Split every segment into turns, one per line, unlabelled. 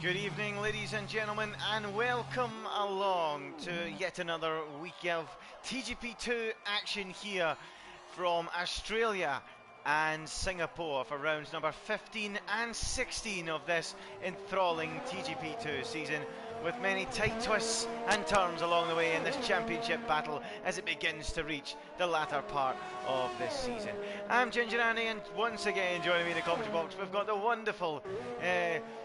Good evening, ladies and gentlemen, and welcome along to yet another week of TGP2 action here from Australia and Singapore for rounds number 15 and 16 of this enthralling TGP2 season, with many tight twists and turns along the way in this championship battle as it begins to reach the latter part of this season. I'm Ginger Andy, and once again joining me in the commentary box we've got the wonderful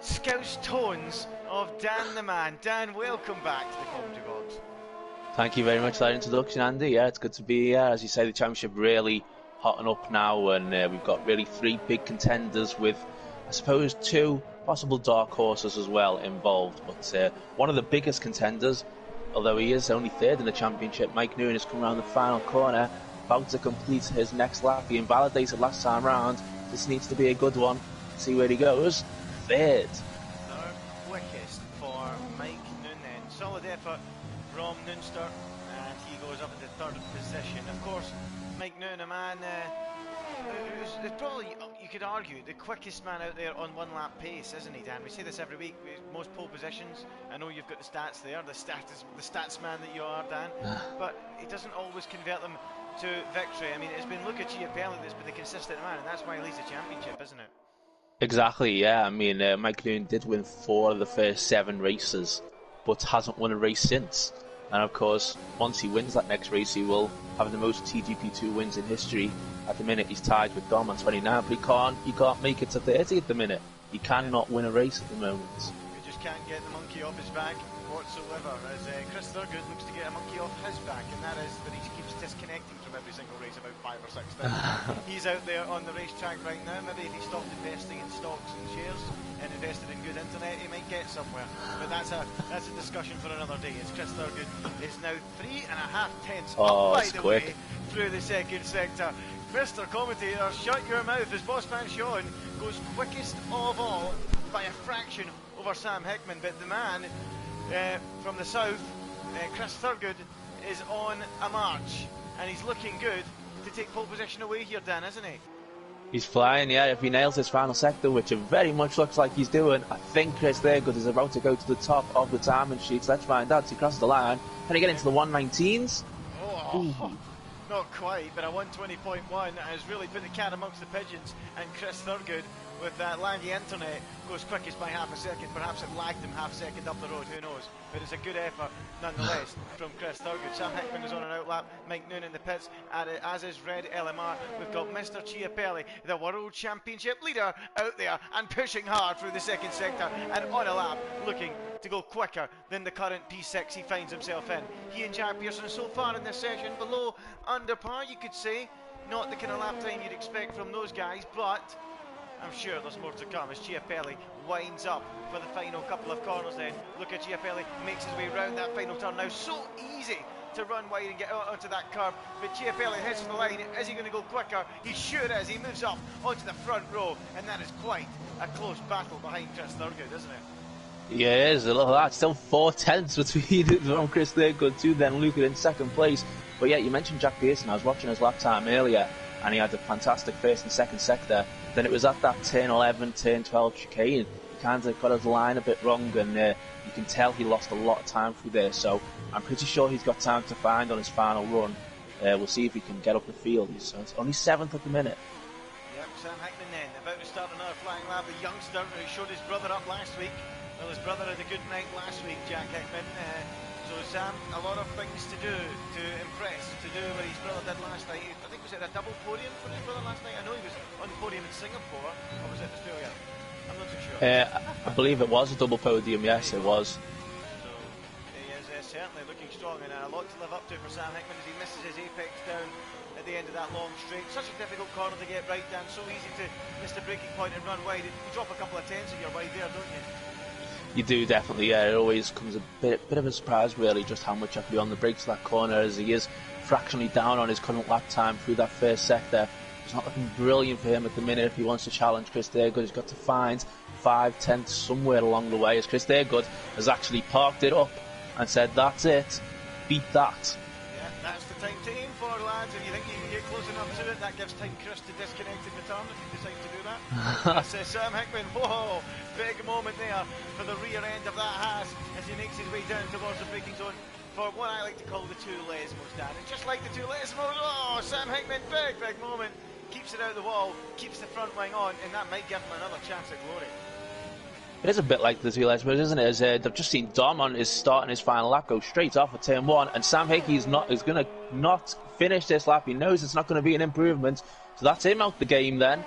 Scouse tones of Dan the Man. Dan, welcome back to the commentary box.
Thank you very much for that introduction, Andy. Yeah, it's good to be here. As you say, the championship really hotting up now, and we've got really three big contenders with, I suppose, two possible dark horses as well involved. But one of the biggest contenders, although he is only third in the championship, Mike Noonan, has come around the final corner, about to complete his next lap. He invalidated last time round. This needs to be a good one. See where he goes. Third.
Third quickest for Mike Noonan. Solid effort from Noonster, and he goes up into third position. Of course, Mike Noonan, a man who's probably, you could argue, the quickest man out there on one lap pace, isn't he, Dan? We say this every week. Most pole positions. I know you've got the stats there, the stats man that you are, Dan, but he doesn't always convert them to victory. I mean, it's been Luca Chiapelli that's been the consistent man, and that's why he leads the championship, isn't it?
Exactly, yeah. I mean, Mike Noonan did win 4 of the first 7 races, but hasn't won a race since. And of course, once he wins that next race, he will have the most TGP2 wins in history. At the minute, he's tied with Dom on 29, but he can't make it to 30 at the minute. He cannot win a race at the moment.
He just can't get the monkey off his back whatsoever, as Chris Thurgood looks to get a monkey off his back, and that is that he keeps disconnecting from every single race about 5 or 6 times. He's out there on the racetrack right now. Maybe if he stopped investing in stocks and shares and invested in good internet, he might get somewhere, but that's a discussion for another day. As Chris Thurgood is now 3.5 tenths up, by the way, through the second sector. Mr. Commentator, shut your mouth, as Bossman Sean goes quickest of all by a fraction over Sam Hickman, but the man from the south, Chris Thurgood, is on a march, and he's looking good to take pole position away here, Dan, isn't he?
He's flying, yeah. If he nails this final sector, which it very much looks like he's doing, I think Chris Thurgood is about to go to the top of the timing sheets. Let's find out. He crosses the line. Can he get into the 119s?
Oh, not quite, but a 120.1 has really put the cat amongst the pigeons, and Chris Thurgood, with that laggy internet, goes quickest by half a second. Perhaps it lagged him half a second up the road, who knows, but it's a good effort nonetheless from Chris Thurgood. Sam Hickman is on an outlap, Mike Noonan in the pits, as is Red LMR. We've got Mr. Chiapelli, the World Championship leader, out there and pushing hard through the second sector and on a lap, looking to go quicker than the current P6 he finds himself in. He and Jack Pearson so far in this session below under par, you could say. Not the kind of lap time you'd expect from those guys, but I'm sure there's more to come as Chiapelli winds up for the final couple of corners then. Look at Chiapelli, makes his way round that final turn now. So easy to run wide and get onto that curb, but Chiapelli heads for the line. Is he going to go quicker? He sure is. He moves up onto the front row, and that is quite a close battle behind Chris Thurgood, isn't it?
Yeah, it is. Look at that. Still 4 tenths between from Chris Thurgood to then Luca in second place. But yeah, you mentioned Jack Pearson. I was watching his lap time earlier, and he had a fantastic first and second sector. Then it was at that turn 11, turn 12 chicane. He kind of got his line a bit wrong, and you can tell he lost a lot of time through there. So I'm pretty sure he's got time to find on his final run. We'll see if he can get up the field. He's only 7th at the minute.
Yep, Sam Hickman then, about to start another flying lap. The youngster who showed his brother up last week. Well, his brother had a good night last week, Jack Hickman. So Sam, a lot of things to do to impress, to do what his brother did last night. I think was it a double podium for his brother last night? I know he was on the podium in Singapore, or was it Australia? I'm not too sure.
I believe it was a double podium, yes it was.
So he is certainly looking strong, and a lot to live up to for Sam Hickman as he misses his apex down at the end of that long straight. Such a difficult corner to get right, Dan, so easy to miss the braking point and run wide. You drop a couple of tenths in your wide there, don't you?
You do, definitely, yeah. It always comes a bit of a surprise, really, just how much you have to be on the brakes of that corner, as he is fractionally down on his current lap time through that first sector. It's not looking brilliant for him at the minute. If he wants to challenge Chris Thurgood, he's got to find 5 tenths somewhere along the way, as Chris Thurgood has actually parked it up and said, that's it, beat that.
Yeah, that's the time to aim for, lads. If you think you can get close enough enough to it. That gives time Chris to disconnect and return if you decide to do that. That's Sam Hickman. Whoa, big moment there for the rear end of that Haas as he makes his way down towards the braking zone for what I like to call the two Lesmos, Dan. And just like the two Lesmos, oh, Sam Hickman, big moment. Keeps it out the wall, keeps the front wing on, and that might give him another chance at glory.
It is a bit like the two Lesmos, isn't it? As they've just seen Dom on his starting his final lap go straight off at turn 1, and Sam Hickey is going to not finish this lap. He knows it's not going to be an improvement, so that's him out the game then.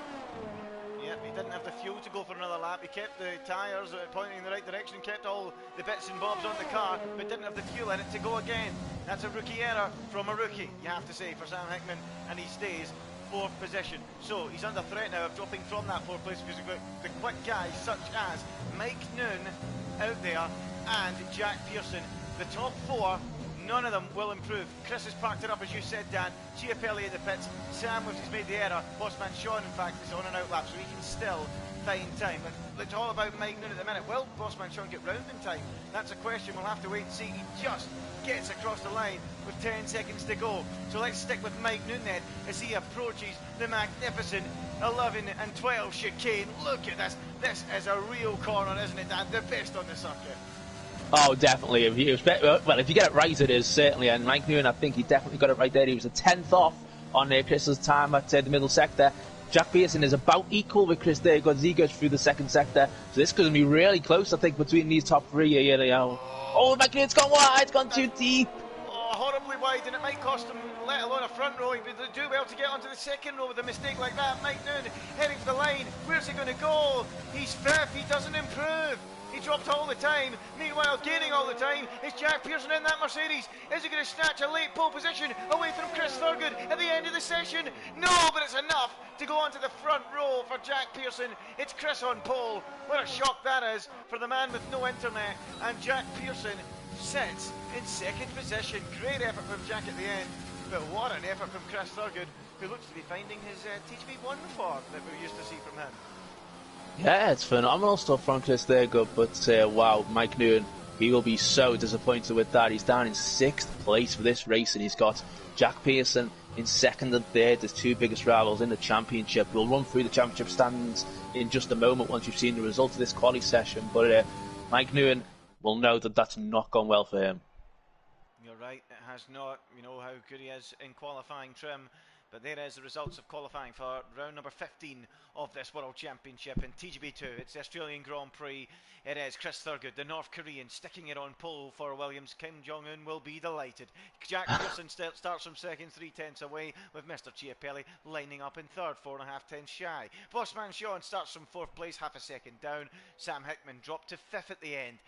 Yeah, he didn't have the fuel to go for another lap. He kept the tyres pointing in the right direction, kept all the bits and bobs on the car, but didn't have the fuel in it to go again. That's a rookie error from a rookie, you have to say, for Sam Hickman, and he stays 4th position. So he's under threat now of dropping from that 4th place because we've got the quick guys such as Mike Noon out there and Jack Pearson. The top 4, none of them will improve. Chris has parked it up, as you said, Dan. Chiapelli in the pits. Sam, which has made the error. Bossman Sean, in fact, is on an outlap, so he can still find time. But it's all about Mike Noon at the minute. Will Bossman Sean get round in time? That's a question we'll have to wait and see. He just gets across the line with 10 seconds to go. So let's stick with Mike Noon then as he approaches the magnificent 11 and 12 chicane. Look at this. This is a real corner, isn't it, Dan? The best on the circuit.
Oh, definitely. If you get it right, it is, certainly. And Mike Noon, I think he definitely got it right there. He was a 10th off on Chris's time at the middle sector. Jack Pearson is about equal with Chris there as he goes through the second sector. So this is going to be really close, I think, between these top 3 here. Oh, Mike Noon's gone wide. It's gone too deep.
Oh, horribly wide, and it might cost him, let alone a front row. He would do well to get onto the second row with a mistake like that. Mike Noon heading for the line. Where's he going to go? He's 5th. He doesn't improve. He dropped all the time. Meanwhile, gaining all the time is Jack Pearson in that Mercedes. Is he going to snatch a late pole position away from Chris Thurgood at the end of the session? No, but it's enough to go onto the front row for Jack Pearson. It's Chris on pole. What a shock that is for the man with no internet. And Jack Pearson sits in 2nd position. Great effort from Jack at the end. But what an effort from Chris Thurgood, who looks to be finding his TGP1 form that we're used to see from him.
Yeah, it's phenomenal stuff from Chris Thurgood, but wow, Mike Noon, he will be so disappointed with that. He's down in 6th place for this race, and he's got Jack Pearson in 2nd and 3rd, his 2 biggest rivals in the championship. We'll run through the championship standings in just a moment once you've seen the result of this quali session, but Mike Noon will know that that's not gone well for him.
You're right, it has not. You know how good he is in qualifying trim. But there is the results of qualifying for round number 15 of this World Championship in TGP2. It's the Australian Grand Prix. It is Chris Thurgood, the North Korean, sticking it on pole for Williams. Kim Jong-un will be delighted. Jack Pearson starts from second, 3/10 away, with Mr. Chiapelli lining up in third, 4.5 tenths shy. Bossman Sean starts from 4th place, half a second down. Sam Hickman dropped to 5th at the end.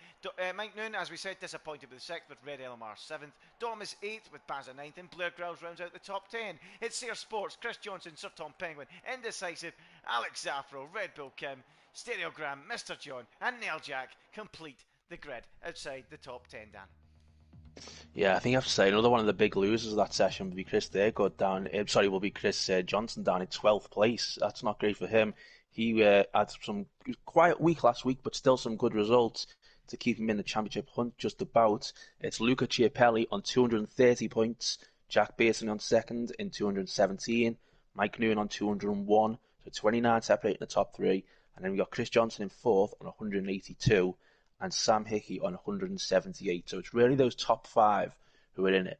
Mike Noon, as we said, disappointed with 6th, with Red LMR 7th. Dom is 8th, with Baza 9th, and Blair Grouse rounds out the top 10. It's Sears Sports, Chris Johnson, Sir Tom Penguin, Indecisive, Alex Zaffro, Red Bull Kim, Stereogram, Mr. John, and Neil Jack complete the grid outside the top 10, Dan.
Yeah, I think I have to say another one of the big losers of that session will be Chris Thurgood will be Chris Johnson down in 12th place. That's not great for him. He had some quiet week last week, but still some good results to keep him in the championship hunt just about. It's Luca Chiapelli on 230 points, Jack Pearson on 2nd in 217, Mike Noon on 201, so 29 separating the top 3, and then we got Chris Johnson in 4th on 182, and Sam Hickey on 178. So it's really those top 5 who are in it.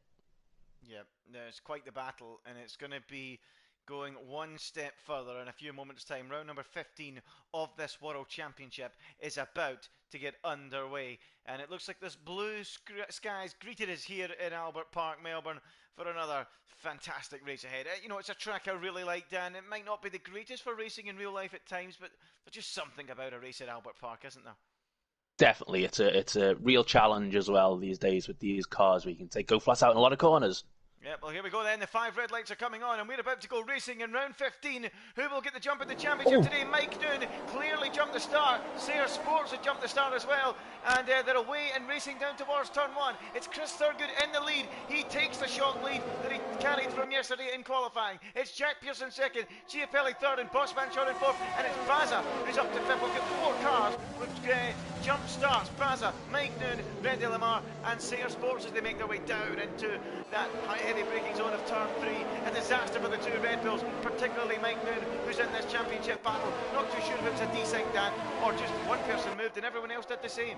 Yeah, it's quite the battle, and it's going to be going one step further in a few moments' time. Round number 15 of this World Championship is about to get underway, and it looks like this blue skies greeted us here in Albert Park, Melbourne, for another fantastic race ahead. You know, it's a track I really like, Dan. It might not be the greatest for racing in real life at times, but there's just something about a race at Albert Park, isn't there?
Definitely, it's a real challenge as well these days with these cars where you can go flat out in a lot of corners.
Yeah, well, here we go then. The 5 red lights are coming on, and we're about to go racing in round 15. Who will get the jump at the championship today? Mike Noon clearly jumped the start. Sears Sports had jumped the start as well, and they're away and racing down towards turn 1. It's Chris Thurgood in the lead. He takes the short lead that he carried from yesterday in qualifying. It's Jack Pearson 2nd, Chiapelli 3rd, and Bossman Sean in 4th, and it's Baza who's up to 5th. We've got 4 cars with jump starts. Baza, Mike Noon, Red de Lamar and Sayer Sports as they make their way down into that heavy braking zone of turn 3. A disaster for the two Red Bulls, particularly Mike Noon, who's in this championship battle. Not too sure if it's a desync, Dan, or just one person moved and everyone else did the same.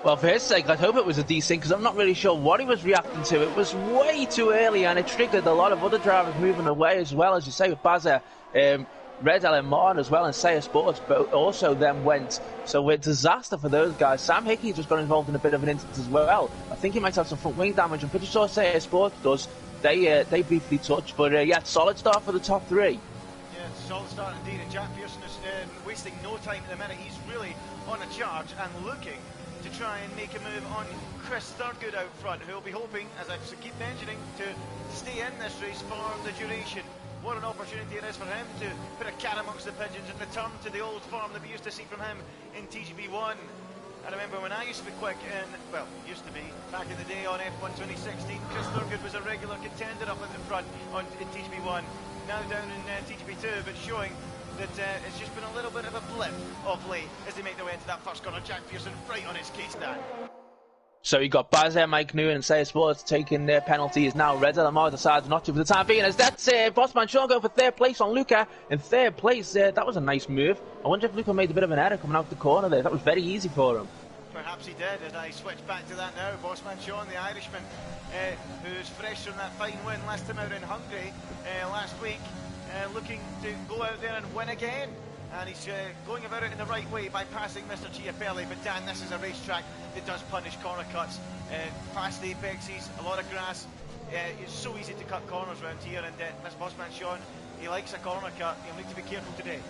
Well, for his sake, I'd hope it was a desync because I'm not really sure what he was reacting to. It was way too early and it triggered a lot of other drivers moving away as well, as you say, with Baza, Red LMR as well, and Sayer Sports also then went. So a disaster for those guys. Sam Hickey just got involved in a bit of an incident as well. I think he might have some front wing damage. I'm pretty sure Sayer Sports does. They briefly touched, but yeah, solid start for the top 3.
Yeah, solid start indeed, and Jack Pearson is wasting no time at the minute. He's really on a charge and looking to try and make a move on Chris Thurgood out front, who will be hoping, as I keep mentioning, to stay in this race for the duration. What an opportunity it is for him to put a cat amongst the pigeons and return to the old form that we used to see from him in TGP1. I remember when I used to be quick in, well, used to be, back in the day on F1 2016, Chris Thurgood was a regular contender up at the front in TGP1, now down in TGP2, but showing that it's just been a little bit of a blip of late as they make their way into that first corner. Jack Pearson right on his case, Dan.
So you got Baza, Mike New and Sayer Sports taking their penalties now. Red Lamar decides not to for the time being, as that's Bossman Sean going for third place on Luca. In third place, that was a nice move. I wonder if Luca made a bit of an error coming out the corner there. That was very easy for him.
Perhaps he did, as I switch back to that now. Bossman Sean, the Irishman, who's fresh from that fine win last time out in Hungary last week, looking to go out there and win again. And he's going about it in the right way by passing Mr. Chiapelli. But Dan, this is a racetrack that does punish corner cuts. Past the apexes, a lot of grass. It's so easy to cut corners around here. And Miss Bossman Sean, he likes a corner cut. He'll need to be careful today.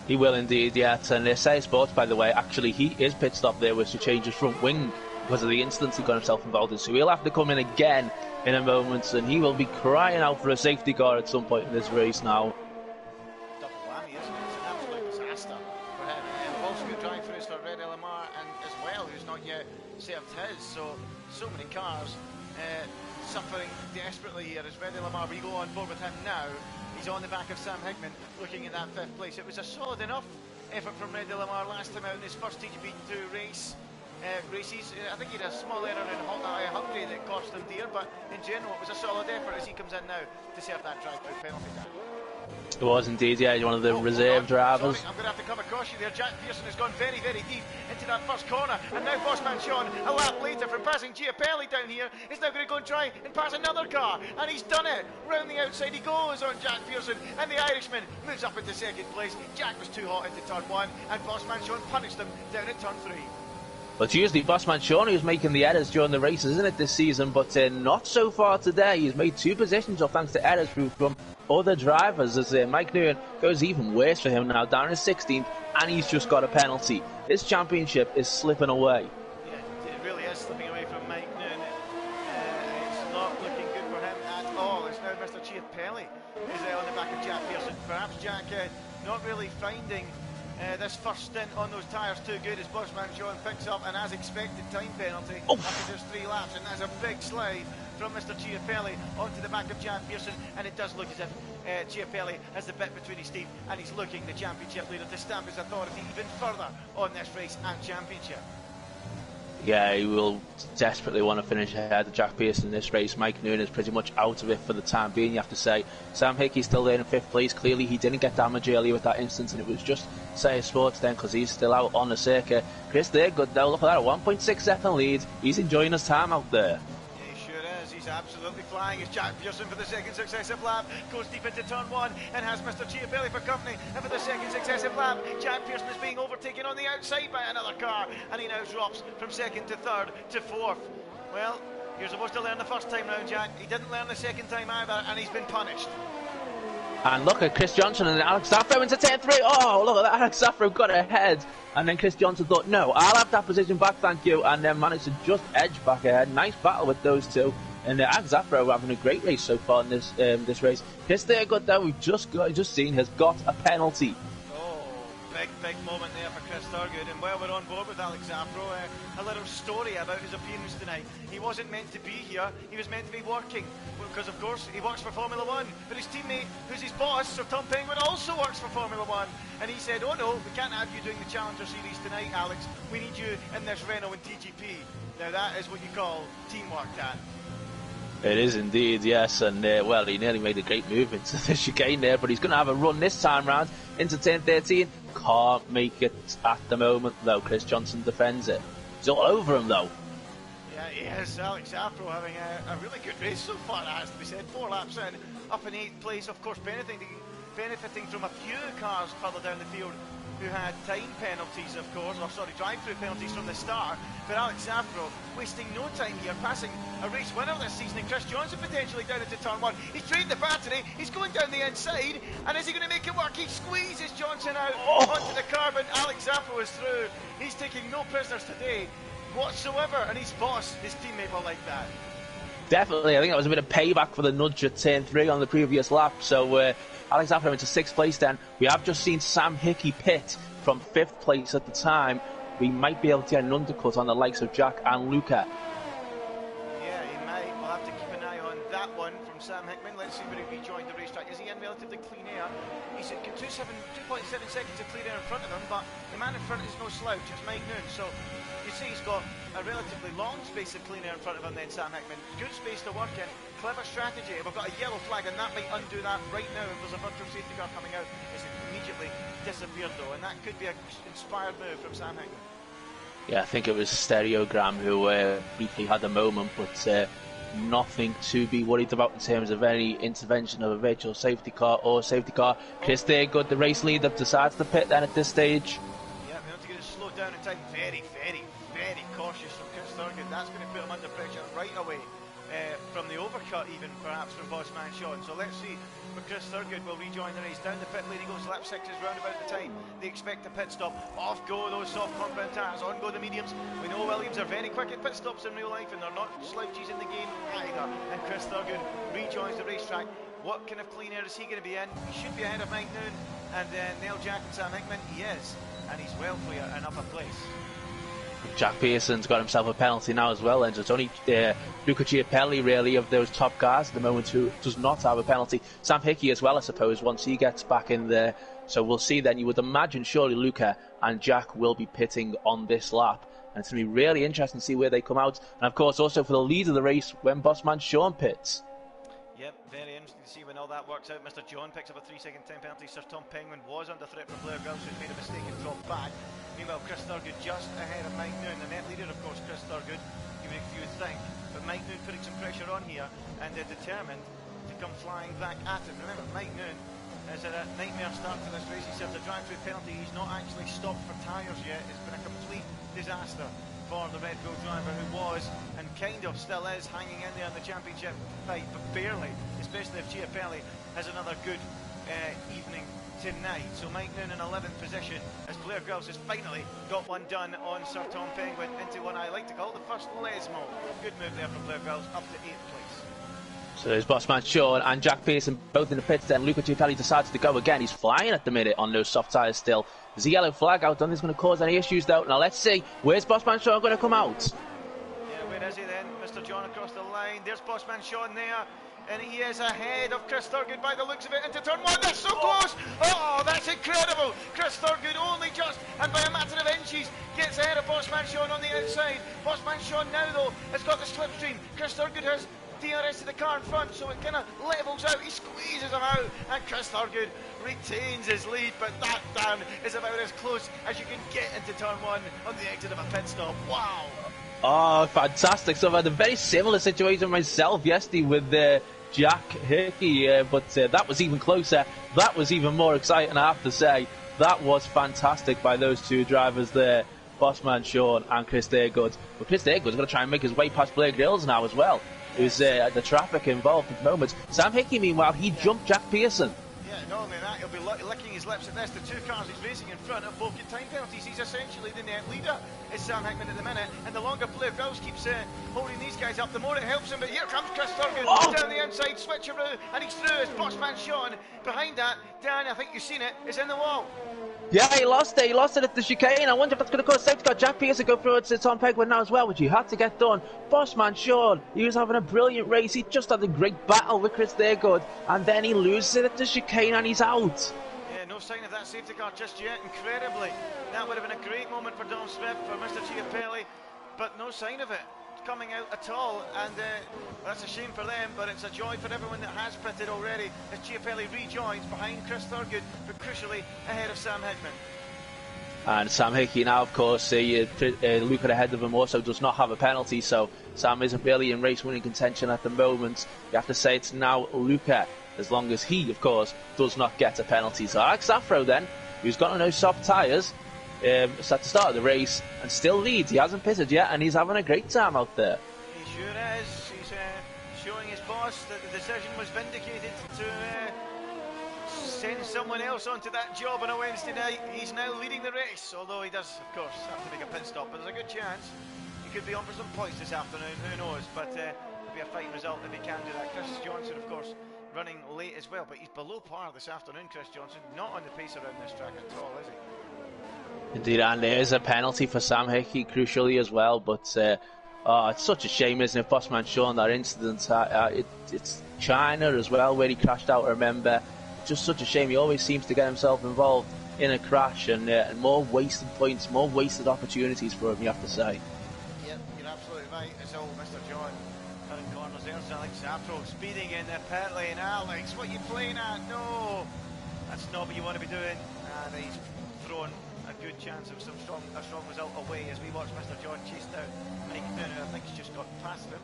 He will indeed, yes. And Sayer Sports, by the way, actually, he is pit stop there was to change his front wing because of the incidents he got himself involved in. So he'll have to come in again in a moment. And he will be crying out for a safety car at some point in this race now.
Served his, so many cars suffering desperately here as Red Lamar. We go on board with him now. He's on the back of Sam Hickman looking at that 5th place. It was a solid enough effort from Red Lamar last time out in his first TGP2 races. I think he had a small error in Hungary that cost him dear, but in general it was a solid effort as he comes in now to serve that drive-through penalty.
It was indeed, yeah, one of the reserve drivers.
Sorry, I'm going to have to come across you there. Jack Pearson has gone very, very deep into that first corner, and now Bossman Sean, a lap later from passing Chiapelli down here, is now going to go and try and pass another car, and he's done it. Round the outside he goes on Jack Pearson, and the Irishman moves up into 2nd place. Jack was too hot into turn 1, and Bossman Sean punished him down at turn 3.
But it's usually Bossman Sean who's making the errors during the races, isn't it, this season? But not so far today. He's made 2 positions off thanks to errors from other drivers, as Mike Nguyen goes even worse for him now, down in 16th, and he's just got a penalty. This championship is slipping away.
Yeah, it really is slipping away from Mike Nguyen. It's not looking good for him at all. It's now Mr. Chiapelli is on the back of Jack Pearson. Perhaps Jack not really finding this first stint on those tyres too good as Bossman Sean picks up, and as expected, time penalty after just 3 laps, and that's a big slide from Mr. Chiapelli onto the back of Jack Pearson, and it does look as if Chiapelli has the bit between his teeth, and he's looking, the championship leader, to stamp his authority even further on this race and championship.
Yeah, he will desperately want to finish ahead of Jack Pearson in this race. Mike Noonan is pretty much out of it for the time being, you have to say. Sam Hickey's still there in 5th place. Clearly he didn't get damage earlier with that instance, and it was just Sayer Sports then because he's still out on the circuit. Chris there, good though, look at that, a 1.6 second lead. He's enjoying his time out there.
He's absolutely flying as Jack Pearson for the 2nd successive lap goes deep into turn 1 and has Mr. Chiapelli for company, and for the 2nd successive lap Jack Pearson is being overtaken on the outside by another car, and he now drops from 2nd to 3rd to 4th. Well, you're supposed to learn the first time round, Jack. He didn't learn the 2nd time either, and he's been punished.
And look at Chris Johnson and Alex Zaffro into turn 3. Oh, look at that, Alex Zaffro got ahead. And then Chris Johnson thought, no, I'll have that position back, thank you. And then managed to just edge back ahead. Nice battle with those two. And Alex Zaffro having a great race so far in this race. Chris there got that we've just seen has got a penalty.
Oh, Big moment there for Chris Thurgood, and while we're on board with Alex Zapro, a little story about his appearance tonight. He wasn't meant to be here, he was meant to be working, because of course he works for Formula One, but his teammate, who's his boss, Sir Tom Penguin, also works for Formula One, and he said, oh no, we can't have you doing the Challenger Series tonight, Alex, we need you in this Renault and TGP. Now that is what you call teamwork, Dan.
It is indeed, yes, and well, he nearly made a great move into the chicane there, but he's going to have a run this time round into turn 13. Can't make it at the moment, though. Chris Johnson defends it. He's all over him, though.
Yeah, he is. Alex Zapro having a really good race so far, that has to be said. 4 laps in, up in 8th place, of course, benefiting from a few cars further down the field who had time penalties, of course, or sorry, drive-through penalties from the start. But Alex Zapro wasting no time here, passing a race winner this season, and Chris Johnson potentially down into turn 1. He's trained the battery, he's going down the inside, and is he going to make it work? He squeezes Johnson out onto the curb, and Alex Zapro is through. He's taking no prisoners today whatsoever, and his boss, his teammate, will like that.
Definitely, I think that was a bit of payback for the nudge at turn 3 on the previous lap. So Alex Zapro into 6th place then. We have just seen Sam Hickey pit from 5th place at the time. We might be able to get an undercut on the likes of Jack and Luca.
Yeah, he might. We'll have to keep an eye on that one from Sam Hickman. Let's see where he rejoined the racetrack. Is he in relatively clean air? He's at 2.7 seconds of clear air in front of him, but the man in front is no slouch. It's Mike Noon. So you see he's got a relatively long space of clean air in front of him then, Sam Hickman. Good space to work in. Clever strategy. We've got a yellow flag, and that might undo that right now. If there's a virtual safety car coming out, it's immediately disappeared though, and that could be an inspired move from Sam Hickman.
Yeah, I think it was Stereogram who briefly had a moment, but nothing to be worried about in terms of any intervention of a virtual safety car or safety car. Chris Thurgood, the race leader, decides to pit then at this stage.
Yeah, we have to get it slowed down in time. Very cautious from Chris Thurgood. That's going to put him under pressure right away. From the overcut even, perhaps, from Bossman Sean. So let's see where Chris Thurgood will rejoin the race. Down the pit lane he goes, lap 6 is round about the time. They expect a pit stop. Off go those soft compound tires, on go the mediums. We know Williams are very quick at pit stops in real life, and they're not slouchies in the game either. And Chris Thurgood rejoins the racetrack. What kind of clean air is he going to be in? He should be ahead of Mike Noon and Neil Jack and Sam Hickman. He is, and he's well clear in upper place.
Jack Pearson's got himself a penalty now as well, and it's only Luca Chiapelli really of those top guys at the moment who does not have a penalty. Sam Hickey as well, I suppose, once he gets back in there. So we'll see then. You would imagine surely Luca and Jack will be pitting on this lap, and it's going to be really interesting to see where they come out. And of course also for the lead of the race when Bossman Sean pits.
Yep, very interesting to see when all that works out. Mr. John picks up a 3-second time penalty. Sir Tom Penguin was under threat from Blair Girls, who's made a mistake and dropped back. Meanwhile, Chris Thurgood just ahead of Mike Noon. The net leader, of course, Chris Thurgood, even if you would think. But Mike Noon putting some pressure on here, and they're determined to come flying back at him. Remember, Mike Noon has had a nightmare start to this race. He served a drive-through penalty. He's not actually stopped for tyres yet. It's been a complete disaster for the Red Bull driver, who was, and kind of still is, hanging in there in the championship fight, but barely, especially if Chiapelli has another good evening tonight. So Mike Noon in 11th position as Blair Girls has finally got one done on Sir Tom Penguin into what I like to call the first Lesmo. Good move there from Blair Girls, up to 8th place.
So there's Bossman Sean and Jack Pearson both in the pits then. Luca Chiapelli decides to go again. He's flying at the minute on those soft tyres still. There's a yellow flag out. Don't think it's going to cause any issues though. Now let's see. Where's Bossman Sean going to come out?
Yeah, where is he then? Mr. John across the line. There's Bossman Sean there. And he is ahead of Chris Thurgood by the looks of it into turn 1. They're so close! Oh, that's incredible! Chris Thurgood only just, and by a matter of inches, gets ahead of Bossman Sean on the outside. Bossman Sean now, though, has got the slipstream. Chris Thurgood has DRS to the car in front, so it kind of levels out. He squeezes him out, and Chris Thurgood retains his lead, but that, Dan, is about as close as you can get into turn 1 on the exit of a pit stop. Wow!
Oh, fantastic. So I've had a very similar situation myself yesterday with Jack Hickey, but that was even closer. That was even more exciting, I have to say. That was fantastic by those two drivers there, Bossman Sean and Chris Thurgood. But Chris Thurgood's going to try and make his way past Blair Grills now as well, who's the traffic involved at the moment. Sam Hickey, meanwhile, he jumped Jack Pearson.
Yeah, not only that, he'll be licking his lips at this. The two cars he's racing in front have both get time penalties. He's essentially the net leader, is Sam Hickman at the minute. And the longer Blair Girls keeps holding these guys up, the more it helps him. But here comes Chris Thurgood down the inside, switcheroo, and he's through as Bossman Sean. Behind that, Dan, I think you've seen it, is in the wall.
Yeah, he lost it. He lost it at the chicane. I wonder if that's going to cause safety car. Jack Pierce to go through it to Tom Pegwood now as well, which he had to get done. Bossman Sean, he was having a brilliant race. He just had a great battle with Chris Thurgood, and then he loses it at the chicane and he's out.
Yeah, no sign of that safety car just yet, incredibly. That would have been a great moment for Dom Smith, for Mr. Chiapelli, but no sign of it coming out at all, and that's a shame for them, but it's a joy for everyone that has pitted already, as Chiapelli rejoins behind Chris Thurgood, but crucially ahead of Sam Hickman.
And Sam Hickey now, of course, Luca ahead of him also does not have a penalty, so Sam isn't really in race winning contention at the moment. You have to say it's now Luca, as long as he, of course, does not get a penalty. So Alex Afro then, who's got on those soft tyres, is at the start of the race and still leads. He hasn't pitted yet and he's having a great time out there.
He sure is. He's showing his boss that the decision was vindicated to send someone else onto that job on a Wednesday night. He's now leading the race, although he does, of course, have to make a pit stop, but there's a good chance he could be on for some points this afternoon, who knows, but it'll be a fighting result if he can do that. Chris Johnson, of course, running late as well, but he's below par this afternoon, Chris Johnson, not on the pace around this track at all, is he?
Indeed, and there is a penalty for Sam Hickey, crucially as well, but it's such a shame, isn't it, Bossman Sean, that incident. It's China as well, where he crashed out, I remember. Just such a shame. He always seems to get himself involved in a crash, and more wasted points, more wasted opportunities for him, you have to say.
Yep, you're absolutely right. It's all Mr. John turning corners. There's Alex Afro speeding in the pit lane. Alex, what are you playing at? No, that's not what you want to be doing. And he's thrown a good chance of a strong result away as we watch Mr. John chase down. And he can do it. I think he's just got past him.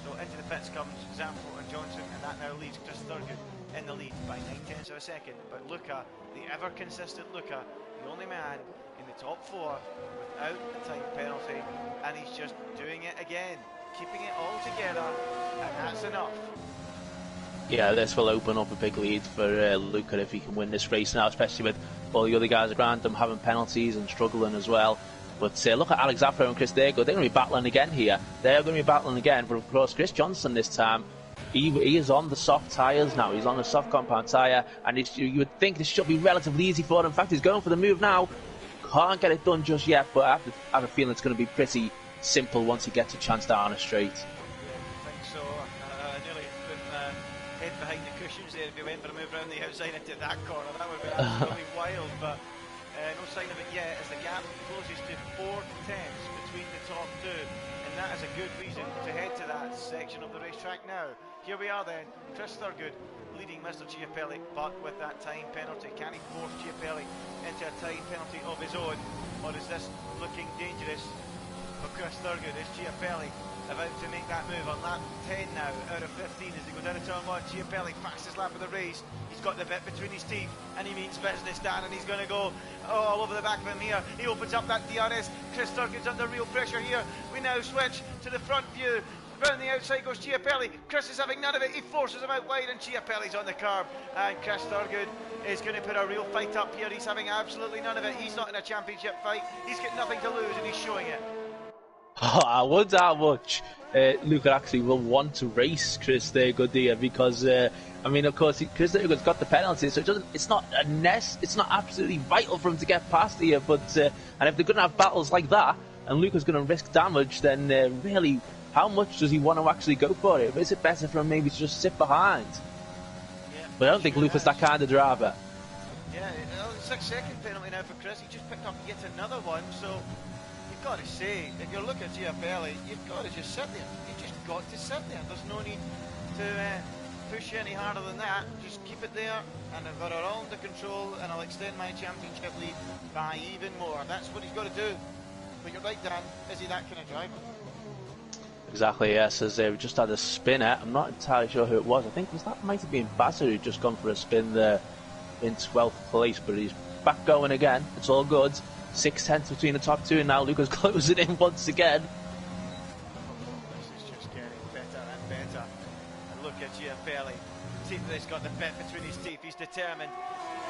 So into the pits comes Zamfo and Johnson, and that now leaves Chris Thurgood in the lead by 9/10 of a second. But Luca, the ever consistent Luca, the only man in the top four without a time penalty, and he's just doing it again, keeping it all together, and that's enough.
Yeah, this will open up a big lead for Luca if he can win this race now, especially with all the other guys around him having penalties and struggling as well. But look at Alex Afro and Chris Thurgood. They're going to be battling again here. They're going to be battling again. But of course, Chris Johnson this time, he is on the soft tyres now. He's on the soft compound tyre. And you would think this should be relatively easy for him. In fact, he's going for the move now. Can't get it done just yet. But I have a feeling it's going to be pretty simple once he gets a chance down a straight.
Yeah, I think so. Nearly put my head behind the cushions there if he went for a move around the outside into that corner. That would be absolutely wild. But no sign of it yet as the gap closes to 4 tenths between the top two, and that is a good reason to head to that section of the racetrack now. Here we are then, Chris Thurgood leading Mr. Chiapelli, but with that time penalty. Can he force Chiapelli into a time penalty of his own, or is this looking dangerous for Chris Thurgood? Is Chiapelli about to make that move on lap 10 now out of 15 as they go down to turn 1? Chiapelli, fastest lap of the race. He's got the bit between his teeth and he means business, Dan, and he's going to go all over the back of him here. He opens up that DRS. Chris Thurgood's under real pressure here. We now switch to the front view. Round the outside goes Chiapelli. Chris is having none of it. He forces him out wide and Chiapelli's on the curb. And Chris Thurgood is going to put a real fight up here. He's having absolutely none of it. He's not in a championship fight. He's got nothing to lose and he's showing it.
I wonder how much Luca actually will want to race Chris Thurgood here, because I mean, of course, Chris Thurgood's got the penalty, so it's not absolutely vital for him to get past here. But and if they're going to have battles like that, and Luca's going to risk damage, then really, how much does he want to actually go for it? Is it better for him maybe to just sit behind?
Yeah,
but I don't think Luca's that kind of driver.
Yeah, 6-second penalty now for Chris. He just picked up yet another one, so you've got to say, if you're looking at Chiapelli, you've got to just sit there. You've just got to sit there. There's no need to push any harder than that. Just keep it there, and I've got it all under control, and I'll extend my championship lead by even more. That's what he's got to do. But you're right, Dan, is he that kind of driver?
Exactly, yes, as we just had a spinner. I'm not entirely sure who it was. I think that might have been Basser who'd just gone for a spin there in 12th place, but he's back going again. It's all good. 6 tenths between the top two, and now Luca's closing in once again.
This is just getting better and better. And look at Chiapelli. See that he's got the bit between his teeth. He's determined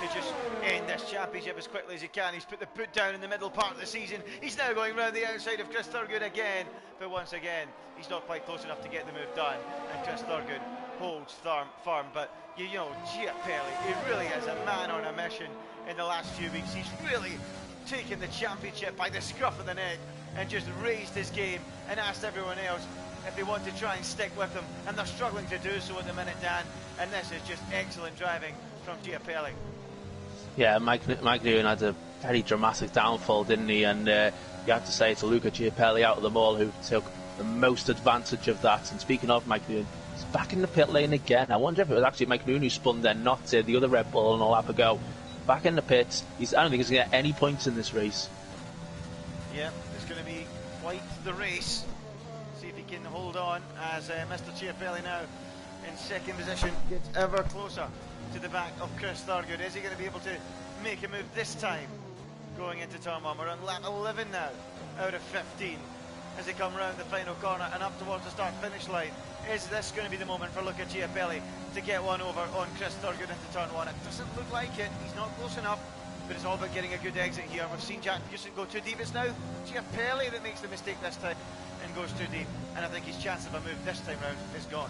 to just end this championship as quickly as he can. He's put the boot down in the middle part of the season. He's now going round the outside of Chris Thurgood again. But once again, he's not quite close enough to get the move done. And Chris Thurgood holds firm. But you know, Chiapelli, he really is a man on a mission. in the last few weeks. He's really taken the championship by the scruff of the neck and just raised his game and asked everyone else if they want to try and stick with him, and they're struggling to do so at the minute, Dan, and this is just excellent driving from Chiapelli.
Yeah, Mike Nguyen had a very dramatic downfall, didn't he? And you have to say to Luca Chiapelli out of them all who took the most advantage of that. And speaking of Mike Nguyen, he's back in the pit lane again. I wonder if it was actually Mike Nguyen who spun then, not the other Red Bull and a lap ago. Back in the pits. I don't think he's going to get any points in this race.
Yeah, it's going to be quite the race. See if he can hold on as Mr. Chiapelli now in second position gets ever closer to the back of Chris Thurgood. Is he going to be able to make a move this time going into turn 1? We're on lap 11 now out of 15 as they come round the final corner and up towards the start finish line. Is this going to be the moment for Luca Chiapelli to get one over on Chris Thurgood into turn 1? It doesn't look like it. He's not close enough, but it's all about getting a good exit here. We've seen Jack Pearson go too deep. It's now Chiapelli that makes the mistake this time and goes too deep, and I think his chance of a move this time round is gone.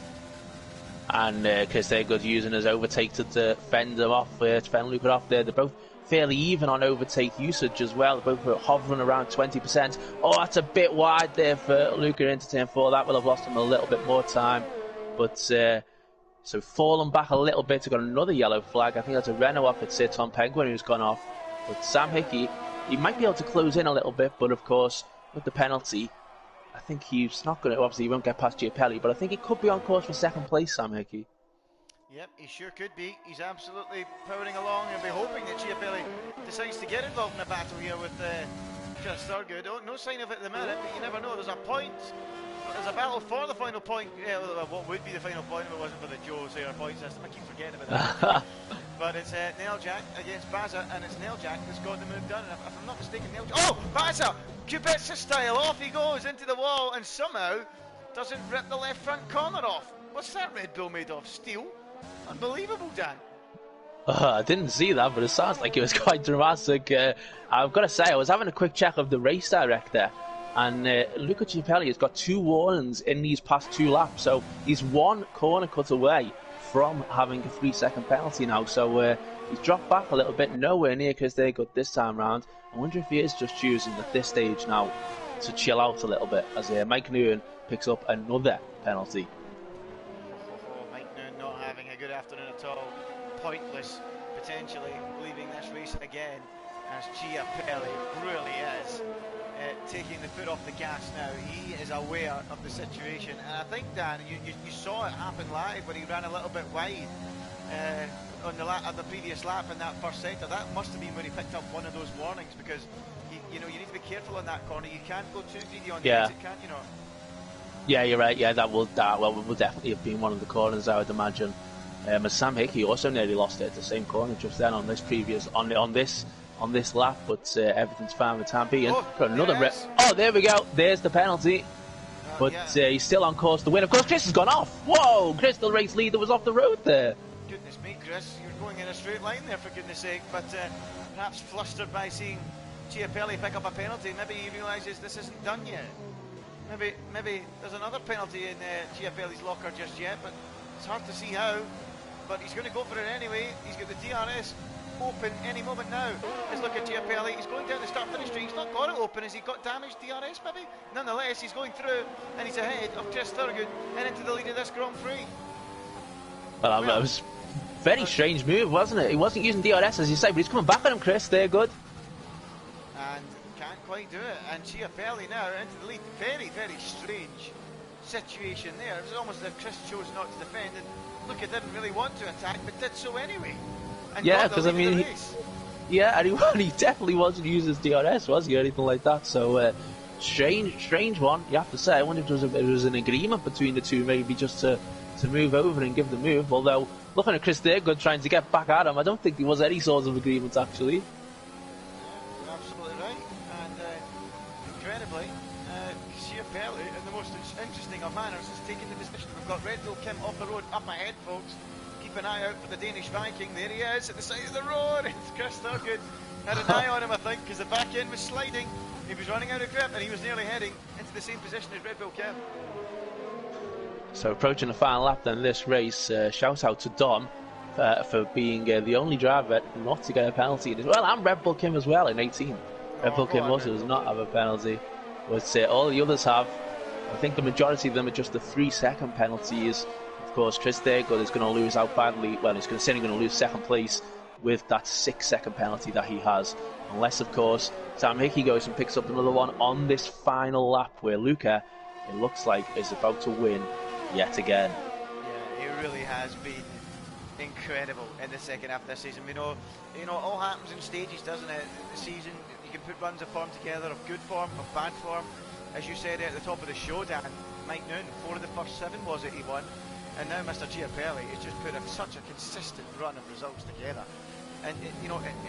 And Chris Thurgood using his overtake to fend him off, to fend Luca off there. They're both fairly even on overtake usage as well. They're both hovering around 20%. Oh, that's a bit wide there for Luca into turn 4. That will have lost him a little bit more time. But so falling back a little bit. We've got another yellow flag. I think that's a Renault off. It's Tom Penguin who's gone off. But Sam Hickey, he might be able to close in a little bit, but of course, with the penalty, I think he's not going to, obviously he won't get past Chiapelli, but I think he could be on course for second place, Sam Hickey.
Yep, he sure could be. He's absolutely powering along, and we're hoping that Chiapelli decides to get involved in a battle here with Chris Thurgood. Oh, no sign of it at the minute, but you never know. There's a point. There's a battle for the final point. Yeah, well, what would be the final point if it wasn't for the Joe Sayer point system? I keep forgetting about that. But it's Neljak against Baza, and it's Neljak that's got the move done. And if I'm not mistaken, Neljak... Oh, Baza! Kubica style, off he goes into the wall, and somehow doesn't rip the left front corner off. What's that Red Bull made of? Steel? Unbelievable, Dan.
I didn't see that, but it sounds like it was quite dramatic. I've got to say, I was having a quick check of the race director, and Luca Chiapelli has got 2 warnings in these past 2 laps, so he's 1 corner cut away from having a 3-second penalty now. So he's dropped back a little bit, nowhere near Chris Thurgood this time round. I wonder if he is just choosing at this stage now to chill out a little bit as Mike Nguyen picks up another penalty.
Mike Nguyen not having a good afternoon at all. Pointless, potentially leaving this race again, as Chiapelli really is taking the foot off the gas now. He is aware of the situation, and I think, Dan, you saw it happen live when he ran a little bit wide on the previous lap in that first sector. That must have been when he picked up one of those warnings, because you need to be careful in that corner. You can't go too greedy on the exit, can't you?
Yeah, you're right. Yeah, that will definitely have been one of the corners, I would imagine. As Sam Hickey also nearly lost it at the same corner just then on this lap, but everything's fine with time being. Got another there we go. There's the penalty. But he's still on course to win. Of course, Chris has gone off. Whoa! Chris, the race leader, was off the road there.
Goodness me, Chris, you're going in a straight line there, for goodness sake. But perhaps flustered by seeing Chiapelli pick up a penalty, maybe he realises this isn't done yet. Maybe there's another penalty in Chiapelli's locker just yet, but it's hard to see how. But he's going to go for it anyway. He's got the DRS open any moment now. Let's look at Chiapelli. He's going down the start-finish straight. He's not got it open. Has he got damaged DRS maybe? Nonetheless, he's going through, and he's ahead of Chris Thurgood and into the lead of this Grand Prix.
Well, that was a very strange move, wasn't it? He wasn't using DRS, as you say, but he's coming back on him, Chris. They're good.
And can't quite do it. And Chiapelli now into the lead. Very, very strange situation there. It was almost as if Chris chose not to defend, and Luca didn't really want to attack, but did so anyway. And
yeah, because I mean, he definitely wasn't using his DRS, was he, or anything like that? So strange one, you have to say. I wonder if there was an agreement between the two, maybe just to move over and give the move. Although looking at Chris Thurgood trying to get back at him, I don't think there was any sort of agreement actually.
Yeah, you're absolutely right. And incredibly, Chiapelli, in the most interesting of manners, has taken the position. We've got Red Bull Kim off the road up ahead, folks. Keep an eye out for the Danish Viking. There he is at the side of the road. It's Chris Thurgood. Had an eye on him, I think, because the back end was sliding. He was running out of grip, and he was nearly heading into the same position as Red Bull Kim.
So approaching the final lap then this race, shout out to Dom, for being the only driver not to get a penalty as well, and Red Bull Kim as well in 18. Red Bull Kim also does not have a penalty, but all the others have. I think the majority of them are just the 3-second penalties. Of course, Chris Thurgood is going to lose out badly. Well, he's certainly going to lose second place with that 6-second penalty that he has. Unless, of course, Sam Hickey goes and picks up another one on this final lap where Luca, it looks like, is about to win yet again.
Yeah, he really has been incredible in the second half of this season. You know, it all happens in stages, doesn't it? The season, you can put runs of form together, of good form, of bad form. As you said at the top of the show, Dan, Mike Noon, 4 of the first 7 was it he won, and now Mr. Chiapelli has just put such a consistent run of results together. And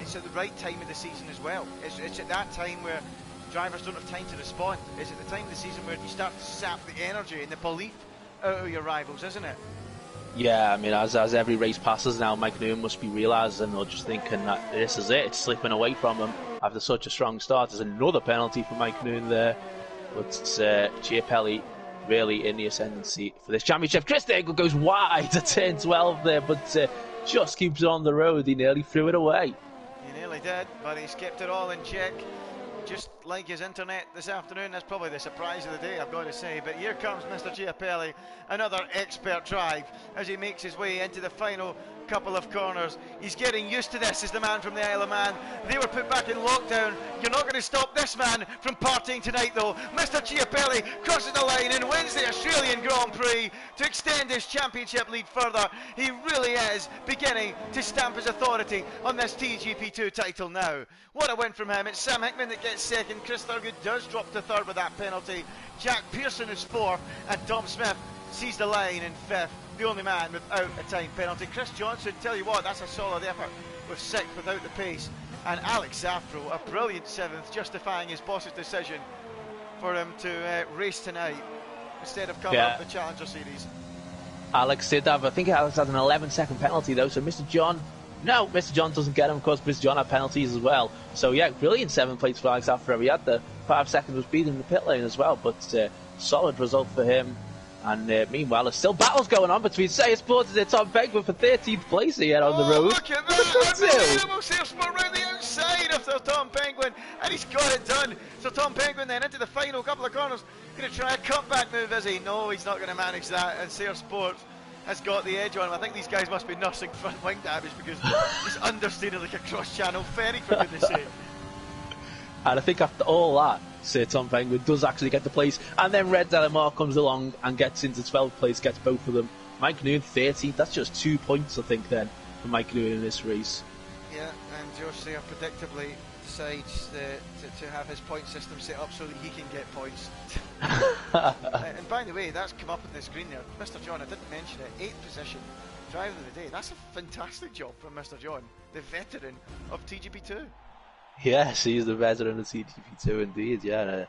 it's at the right time of the season as well. It's at that time where drivers don't have time to respond. It's at the time of the season where you start to sap the energy and the belief out of your rivals, isn't it?
Yeah, I mean, as every race passes now, Mike Noon must be realising or just thinking that this is it. It's slipping away from him after such a strong start. There's another penalty for Mike Noon there. But Chiapelli really in the ascendancy for this championship. Chris Thurgood goes wide at turn 12 there, but just keeps it on the road. He nearly threw it away.
He nearly did, but he's kept it all in check. Just like his internet this afternoon, that's probably the surprise of the day, I've got to say. But here comes Mr. Chiapelli, another expert drive as he makes his way into the final couple of corners. He's getting used to this as the man from the Isle of Man. They were put back in lockdown. You're not going to stop this man from partying tonight, though. Mr. Chiapelli crosses the line and wins the Australian Grand Prix to extend his championship lead further. He really is beginning to stamp his authority on this TGP2 title now. What a win from him. It's Sam Hickman that gets second. Chris Thurgood does drop to third with that penalty. Jack Pearson is fourth, and Tom Smith sees the line in fifth. The only man without a time penalty. Chris Johnson, tell you what, that's a solid effort with sixth without the pace. And Alex Zafro, a brilliant seventh, justifying his boss's decision for him to race tonight instead of coming up the Challenger Series.
Alex did have, I think Alex had an 11-second penalty though, so Mr. John doesn't get him. Of course, Mr. John had penalties as well. So yeah, brilliant 7th place for Alex Zafro. He had the 5 seconds of speed in the pit lane as well, but solid result for him. And meanwhile, there's still battles going on between Sayers Sports and Tom Penguin for 13th place here on the road.
Look at that! Unbelievable Sayers Sport round the outside of Sir Tom Penguin, and he's got it done. So Tom Penguin then into the final couple of corners, going to try a cutback move, is he? No, he's not going to manage that, and Sayers Sport has got the edge on him. I think these guys must be nursing front wing damage because he's understeering like a cross-channel ferry, for goodness sake.
And I think after all that, Sir Tom Penguin does actually get the place, and then Red Delamar comes along and gets into 12th place, gets both of them. Mike Noon 13th, that's just 2 points I think then for Mike Noon in this race.
Yeah, and George Sayer predictably decides to have his point system set up so that he can get points. And by the way, that's come up on the screen there. Mr. John, I didn't mention it, 8th position, driver of the day. That's a fantastic job from Mr. John, the veteran of TGP2.
Yes, he's the veteran of TGP2 indeed, yeah. A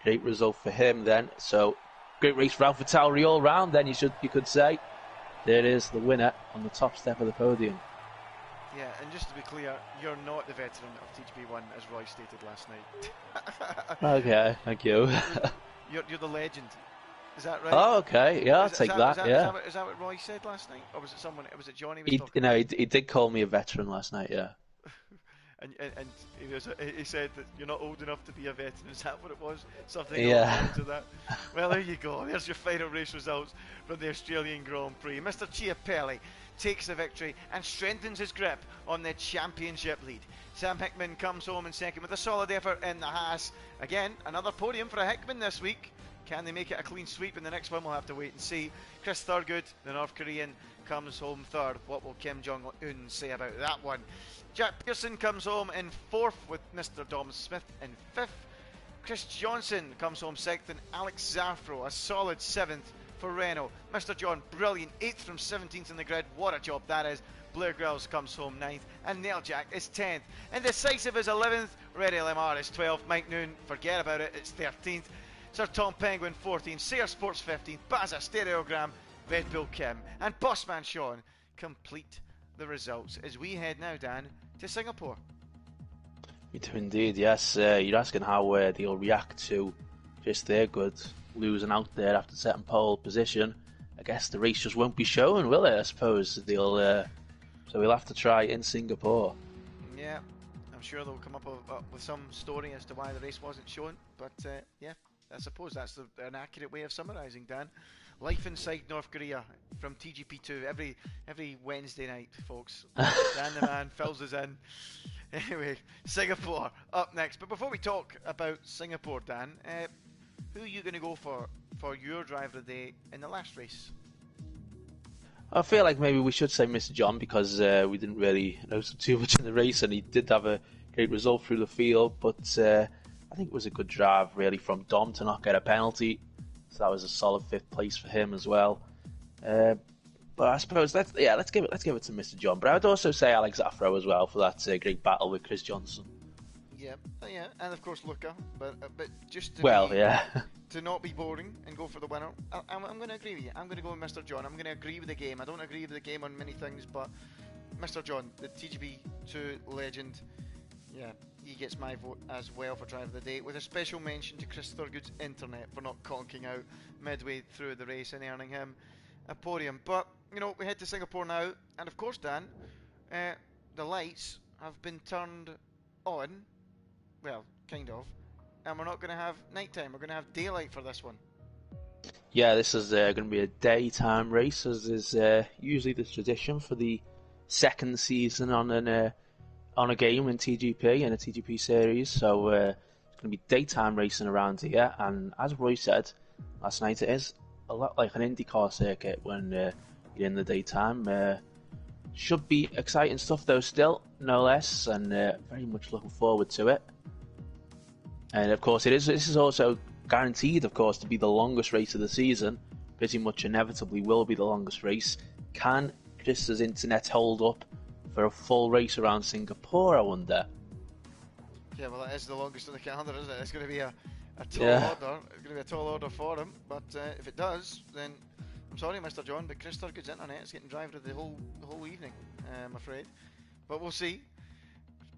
great result for him then. So, great race for AlphaTauri all round then, you could say. There is the winner on the top step of the podium.
Yeah, and just to be clear, you're not the veteran of TGP1, as Roy stated last night.
Okay, thank you.
You're the legend. Is that right?
Oh, okay, yeah, I'll take that, yeah.
Is that what Roy said last night? Or was it someone, was it Johnny was talking?
No, he did call me a veteran last night, yeah.
And he said that you're not old enough to be a veteran. Is that what it was? Something
yeah.
to that. Well, there you go. There's your final race results from the Australian Grand Prix. Mr. Chiapelli takes the victory and strengthens his grip on the championship lead. Sam Hickman comes home in second with a solid effort in the Haas. Again, another podium for a Hickman this week. Can they make it a clean sweep in the next one? We'll have to wait and see. Chris Thurgood, the North Korean, comes home third. What will Kim Jong-un say about that one? Jack Pearson comes home in fourth with Mr. Dom Smith in fifth. Chris Johnson comes home sixth, and Alex Zafro, a solid seventh for Renault. Mr. John, brilliant, 8th from 17th in the grid. What a job that is. Blair Grills comes home 9th, and Neil Jack is 10th. Indecisive is 11th, Red LMR is 12th, Mike Noon, forget about it, it's 13th. Sir Tom Penguin 14th, Sayer Sports 15th, Baza Stereogram, Red Bull Kim, and Bossman Sean complete the results as we head now, Dan, to Singapore.
We do indeed, yes. You're asking how they'll react to just Thurgood losing out there after setting pole position. I guess the race just won't be shown, will it? I suppose they'll So we'll have to try in Singapore.
Yeah, I'm sure they'll come up with some story as to why the race wasn't shown. But yeah, I suppose that's an accurate way of summarising, Dan. Life inside North Korea from TGP2 every Wednesday night, folks. Dan the man fills us in. Anyway, Singapore up next. But before we talk about Singapore, Dan, who are you going to go for your driver of the day in the last race?
I feel like maybe we should say Mr. John because we didn't really know too much in the race, and he did have a great result through the field. But I think it was a good drive, really, from Dom to not get a penalty. So that was a solid 5th place for him as well. But I suppose let's give it to Mr. John. But I would also say Alex Afro as well for that great battle with Chris Johnson.
Yeah, and of course Luca. But just to not be boring and go for the winner, I'm going to agree with you. I'm going to go with Mr. John. I'm going to agree with the game. I don't agree with the game on many things, but Mr. John, the TGP2 legend, yeah, he gets my vote as well for driver of the day, with a special mention to Chris Thurgood's internet for not conking out midway through the race and earning him a podium. But we head to Singapore now, and of course, Dan, the lights have been turned on. Well, kind of. And we're not going to have nighttime. We're going to have daylight for this one.
Yeah, this is going to be a daytime race, as is usually the tradition for the second season on a game in TGP and a TGPSeries. So it's going to be daytime racing around here. And as Roy said last night, it is a lot like an IndyCar circuit when you're in the daytime. Should be exciting stuff though, still no less, and very much looking forward to it. And of course, this is also guaranteed, of course, to be the longest race of the season. Pretty much inevitably will be the longest race. Can Chris's internet hold up for a full race around Singapore, I wonder?
Yeah, well, that is the longest of the calendar, isn't it? It's going to be a tall order. It's going to be a tall order for him. But if it does, then I'm sorry, Mr. John, but Chris Thurgood's internet is getting driver of the whole evening, I'm afraid. But we'll see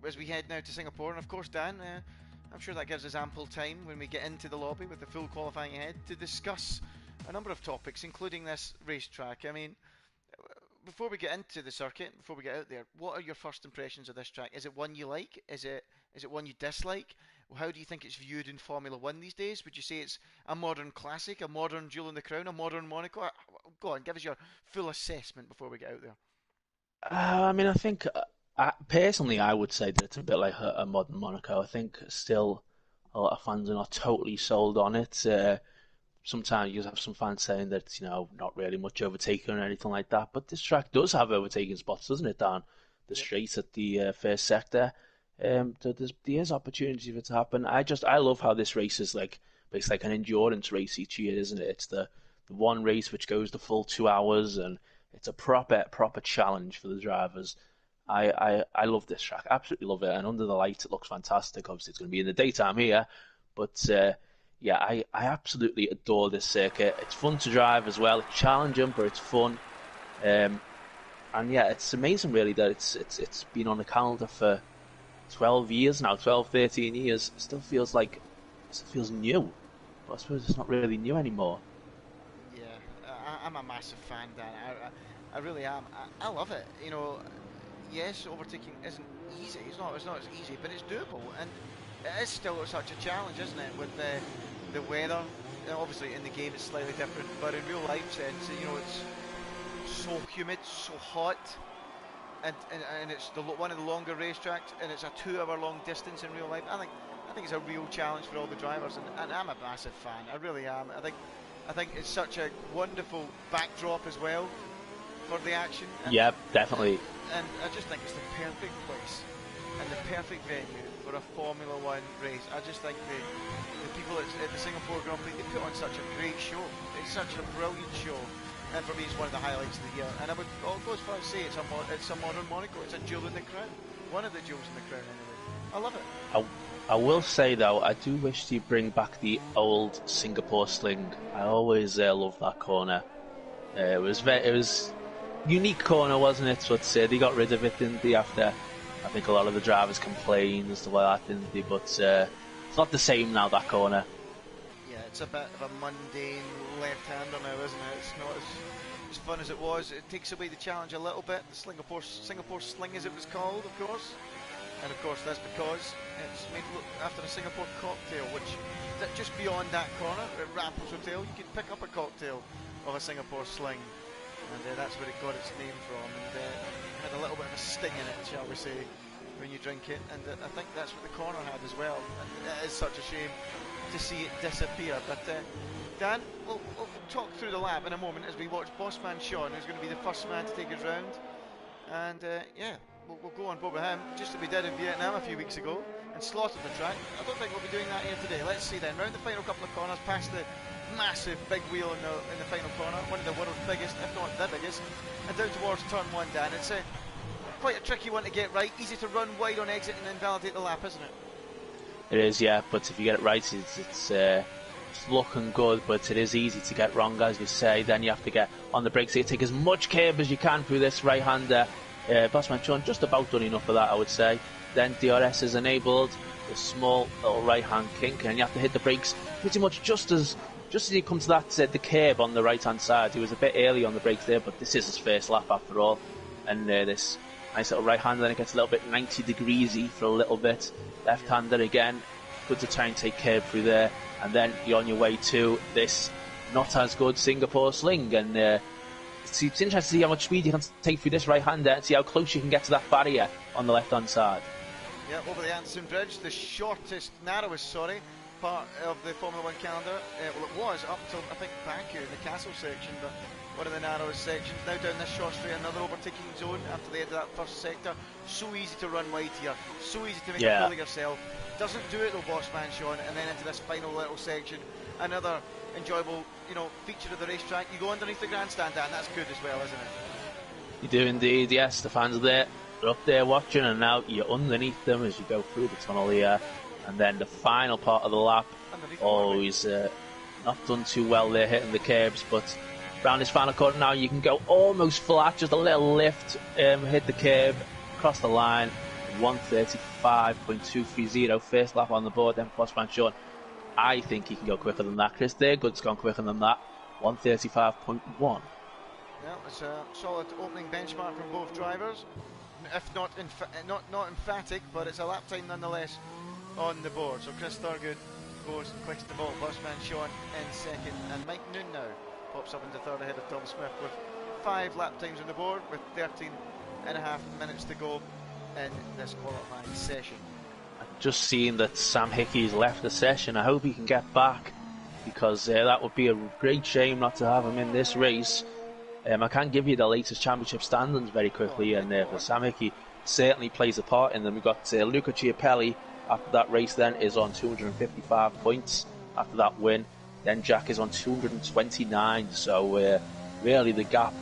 as we head now to Singapore. And of course, Dan, I'm sure that gives us ample time when we get into the lobby with the full qualifying ahead to discuss a number of topics, including this racetrack. I mean, before we get into the circuit, before we get out there, what are your first impressions of this track? Is it one you like? Is it one you dislike? How do you think it's viewed in Formula One these days? Would you say it's a modern classic, a modern Jewel in the Crown, a modern Monaco? Go on, give us your full assessment before we get out there.
I mean, I think personally, I would say that it's a bit like a modern Monaco. I think still a lot of fans are not totally sold on it. Sometimes you have some fans saying that it's, not really much overtaking or anything like that. But this track does have overtaking spots, doesn't it, down the straight at the first sector? There's opportunity for it to happen. I love how this race is it's like an endurance race each year, isn't it? It's the one race which goes the full 2 hours, and it's a proper challenge for the drivers. I love this track, absolutely love it, and under the lights it looks fantastic. Obviously, it's going to be in the daytime here, but I absolutely adore this circuit. It's fun to drive as well. It's challenging, but it's fun. And yeah, it's amazing really that it's been on the calendar for 12 years now, 12, 13 years. It still feels new, but I suppose it's not really new anymore.
Yeah, I'm a massive fan, Dan. I really am. I love it. Yes, overtaking isn't easy. It's not as easy, but it's doable, and it is still such a challenge, isn't it? With the weather, obviously in the game it's slightly different, but in real life sense, it's so humid, so hot, and it's one of the longer racetracks, and it's a 2 hour long distance in real life. I think it's a real challenge for all the drivers, and I'm a massive fan. I really am. I think it's such a wonderful backdrop as well for the action.
Yeah, definitely.
And I just think it's the perfect place and the perfect venue for a Formula One race. I just think the people at the Singapore Grand Prix, they put on such a great show. It's such a brilliant show, and for me it's one of the highlights of the year. And I would go as far as say it's a modern Monaco. It's a jewel in the crown, one of the jewels in the crown anyway. I love it.
I will say though, I do wish to bring back the old Singapore sling. I always loved that corner. It was unique corner, wasn't it? But they got rid of it, didn't they? After I think a lot of the drivers complained and stuff like that, didn't they? But it's not the same now, that corner.
Yeah, it's a bit of a mundane left-hander now, isn't it? It's as fun as it was, it takes away the challenge a little bit. The Singapore Sling, as it was called, of course. And of course, that's because it's made after a Singapore cocktail, which just beyond that corner at Rapples Hotel, you can pick up a cocktail of a Singapore Sling, and that's where it got its name from. And had a little bit of a sting in it, shall we say, when you drink it. And I think that's what the corner had as well. And it is such a shame to see it disappear. But Dan, we'll talk through the lap in a moment as we watch Bossman Sean, who's going to be the first man to take his round. And yeah, we'll go on board with him, just as we did in Vietnam a few weeks ago, and slaughtered the track. I don't think we'll be doing that here today. Let's see then, round the final couple of corners, past the massive big wheel in the final corner, one of the world's biggest, if not the biggest, and down towards turn 1, Dan. It's quite a tricky one to get right, easy to run wide on exit and invalidate the lap, isn't it?
It is, yeah, but if you get it right, it's looking good, but it is easy to get wrong, as you say. Then you have to get on the brakes, so you take as much curb as you can through this right-hander. Bossman Sean just about done enough of that, I would say. Then DRS is enabled, the small little right-hand kink, and you have to hit the brakes pretty much just as you come to that the curb on the right-hand side. He was a bit early on the brakes there, but this is his first lap after all. And this nice little right-hander, then it gets a little bit 90 degreesy for a little bit. Left-hander again, good to try and take curb through there. And then you're on your way to this not as good Singapore Sling. And it's interesting to see how much speed you can take through this right-hander and see how close you can get to that barrier on the left-hand side.
Yeah, over the Anderson Bridge, the narrowest part of the Formula 1 calendar. Well, it was up till, I think, Baku in the Castle section, but one of the narrowest sections. Now down this short straight, another overtaking zone after the end of that first sector. So easy to run wide here, so easy to make a fool of yourself. Doesn't do it though, Bossman Sean, and then into this final little section, another enjoyable, feature of the racetrack. You go underneath the grandstand, Dan, that's good as well, isn't it?
You do indeed, yes. The fans are there, they're up there watching, and now you're underneath them as you go through the tunnel here. And then the final part of the lap, always not done too well there, hitting the curbs, but around this final corner now you can go almost flat, just a little lift, hit the curb, cross the line, 1:35.230, first lap on the board. Then Bossman Sean, I think he can go quicker than that. Chris Thurgood's gone quicker than that, 1:35.1.
Yeah, it's a solid opening benchmark from both drivers, if not not emphatic, but it's a lap time nonetheless on the board. So Chris Thurgood goes quickest of all, Bossman Sean in second, and Mike Noon now pops up into third ahead of Tom Smith with 5 lap times on the board with 13.5 minutes to go in this qualifying session.
Just seeing that Sam Hickey's left the session, I hope he can get back, because that would be a great shame not to have him in this race. I can't give you the latest championship standings very quickly, and for Sam Hickey certainly plays a part in them. We've got Luca Chiapelli after that race then is on 255 points after that win. Then Jack is on 229, so really the gap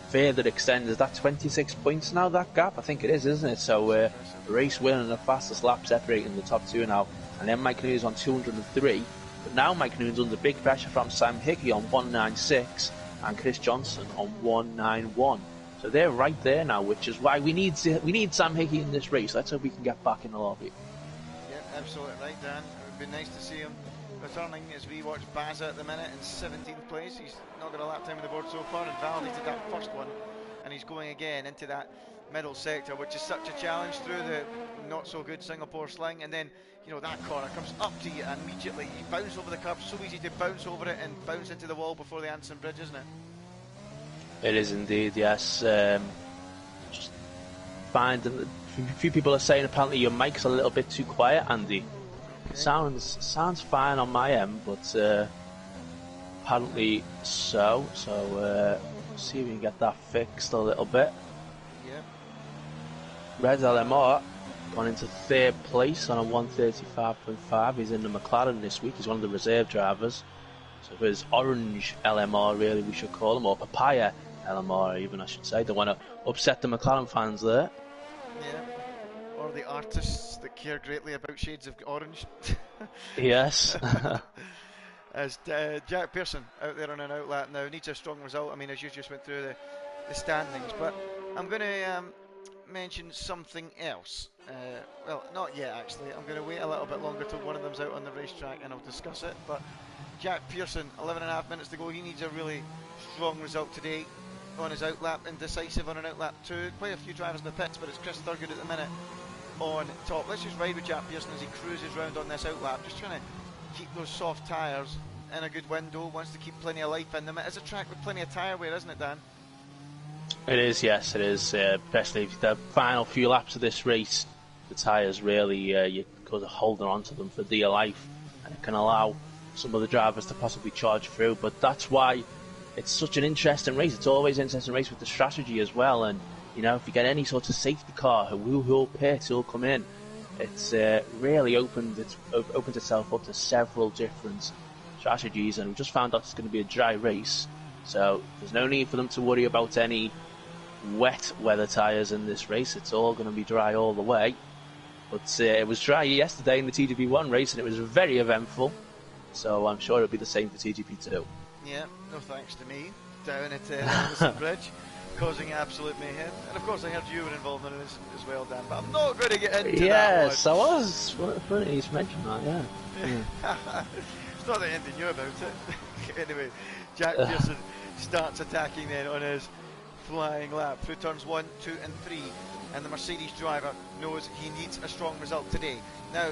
further extends. Is that 26 points now, that gap? I think it is, isn't it? So race win and the fastest lap separating the top two now. And then Mike Noon's on 203, but now Mike Noon's under big pressure from Sam Hickey on 196 and Chris Johnson on 191. So they're right there now, which is why we need Sam Hickey in this race. Let's hope we can get back in the lobby.
Yeah, absolutely right, Dan. It would be nice to see him returning as we watch Baza at the minute in 17th place. He's not got a lap time on the board so far and validated that first one, and he's going again into that middle sector, which is such a challenge through the not so good Singapore Sling. And then that corner comes up to you immediately. You bounce over the curb, so easy to bounce over it and bounce into the wall before the Anderson Bridge, isn't it?
It is indeed, yes. Just find a few people are saying apparently your mic's a little bit too quiet, Andy. Okay. Sounds fine on my end, but apparently so. So see if we can get that fixed a little bit.
Yeah.
Red LMR gone into third place on a 135.5. He's in the McLaren this week. He's one of the reserve drivers. So for his orange LMR, really, we should call him, or papaya LMR even, I should say. Don't want to upset the McLaren fans there.
Yeah. Or the artists that care greatly about shades of orange.
Yes.
As Jack Pearson out there on an outlap now needs a strong result. I mean, as you just went through the standings, but I'm going to mention something else. Well, not yet actually. I'm going to wait a little bit longer till one of them's out on the racetrack and I'll discuss it. But Jack Pearson, 11.5 minutes to go. He needs a really strong result today. on his outlap, indecisive on an outlap 2. Play a few drivers in the pits, but it's Chris Thurgood at the minute on top. Let's just ride with Jack Pearson as he cruises round on this outlap, just trying to keep those soft tyres in a good window, wants to keep plenty of life in them. It is a track with plenty of tyre wear, isn't it, Dan?
It is, yes, it is. Especially the final few laps of this race, the tyres really, you're holding on to them for dear life, and it can allow some of the drivers to possibly charge through. But that's why it's such an interesting race. It's always an interesting race with the strategy as well. And you know, if you get any sort of safety car who'll pit, who'll come in, it's really opened itself up to several different strategies. And we just found out it's going to be a dry race, so there's no need for them to worry about any wet weather tyres in this race. It's all going to be dry all the way. But it was dry yesterday in the TGP1 race, and it was very eventful. So I'm sure it'll be the same for TGP2.
Yeah, no thanks to me down at Anderson Bridge, causing absolute mayhem. And of course, I heard you were involved in this as well, Dan. But I'm not going to get into that one.
Yes, I was. Funny you mentioned that. Yeah.
It's not that anything new about it. Anyway, Jack Pearson starts attacking then on his flying lap through turns 1, 2 and 3, and the Mercedes driver knows he needs a strong result today. Now,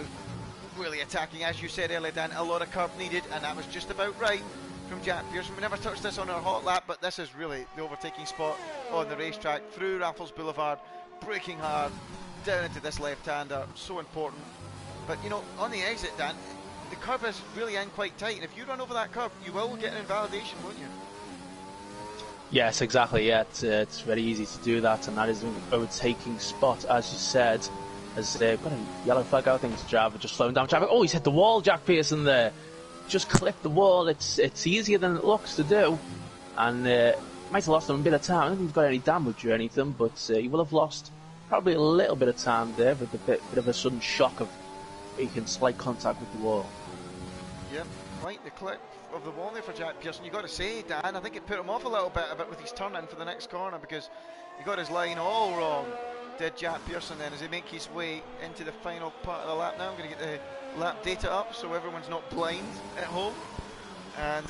really attacking, as you said earlier, Dan, a lot of curb needed, and that was just about right from Jack Pearson. We never touched this on our hot lap, but this is really the overtaking spot on the racetrack, through Raffles Boulevard, braking hard, down into this left-hander, so important. But you know, on the exit, Dan, the curb is really in quite tight, and if you run over that curb, you will get an invalidation, won't you?
Yes, exactly. Yeah, it's very easy to do that, and that is an overtaking spot, as you said. As they've got a yellow flag out, I think it's driver just slowing down traffic. Oh, he's hit the wall, Jack Pearson there. Just clipped the wall. It's easier than it looks to do, and might have lost him a bit of time. I don't think he's got any damage or anything, but he will have lost probably a little bit of time there with a bit of a sudden shock of making slight contact with the wall.
Yep, quite the clip of the wall there for Jack Pearson. You've got to say, Dan, I think it put him off a little bit with his turn in for the next corner, because he got his line all wrong, did Jack Pearson then, as he makes his way into the final part of the lap. Now I'm going to get the lap data up so everyone's not blind at home. And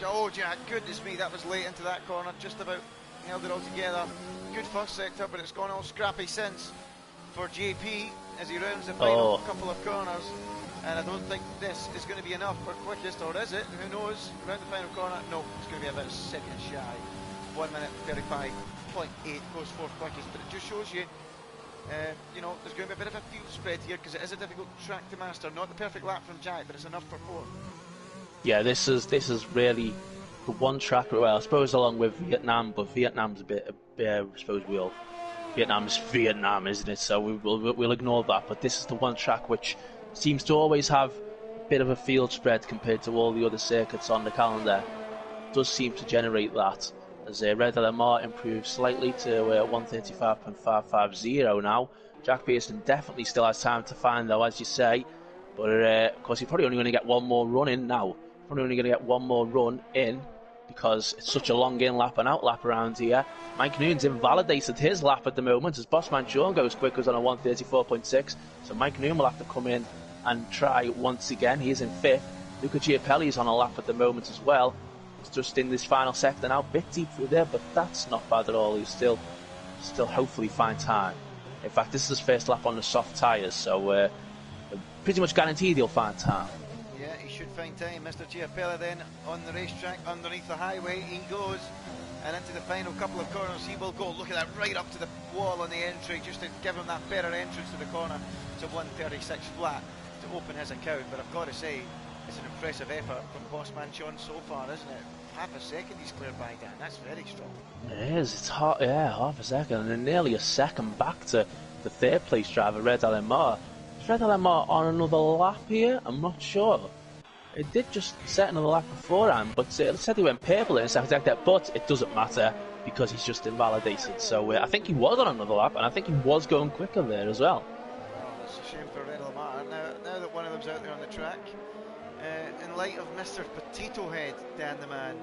oh, Jack, goodness me, that was late into that corner, just about held it all together. Good first sector, but it's gone all scrappy since for JP as he rounds the final couple of corners. And I don't think this is going to be enough for quickest, or is it? Who knows? Around the final corner, no, it's going to be about a second shy. 1 minute 35.8 goes for quickest, but it just shows you, you know, there's going to be a bit of a field spread here, because it is a difficult track to master. Not the perfect lap from Jack, but it's enough for 4.
Yeah, this is really the one track. Well, I suppose along with Vietnam, but Vietnam's a bit. I suppose Vietnam's Vietnam, isn't it? So we'll ignore that. But this is the one track which seems to always have a bit of a field spread compared to all the other circuits on the calendar. It does seem to generate that, as Red LMR improves slightly to 135.550 now. Jack Pearson definitely still has time to find, though, as you say, but of course he's probably only going to get one more run in now. Probably only going to get one more run in because it's such a long in lap and out lap around here. Mike Noon's invalidated his lap at the moment as Bossman Sean goes quick, was on a 134.6, so Mike Noon will have to come in and try once again. He is in 5th. Luca Giapelli is on a lap at the moment as well. He's just in this final sector now, bit deep through there, but that's not bad at all. He's still hopefully find time. In fact, this is his first lap on the soft tyres, so pretty much guaranteed he'll find time.
Yeah, he should find time. Mr. Giapelli then on the racetrack underneath the highway. He goes, and into the final couple of corners he will go. Look at that, right up to the wall on the entry, just to give him that better entrance to the corner to 136 flat to open his account. But I've got to say, it's an impressive effort from Bossman Sean so far, isn't it? Half a second he's cleared by, Dan. That's very strong.
It is. It's hot, yeah, half a second, and then nearly a second back to the 3rd place driver, Red LMR. Is Red LMR on another lap here? I'm not sure. It did just set another lap beforehand, but it said he went purple in a second sector, but it doesn't matter because he's just invalidated. So I think he was on another lap, and I think he was going quicker there as well.
Oh, it's a shame for Red LMR. Now that one of them's out there on the track, in light of Mr. Potato Head, Dan the Man,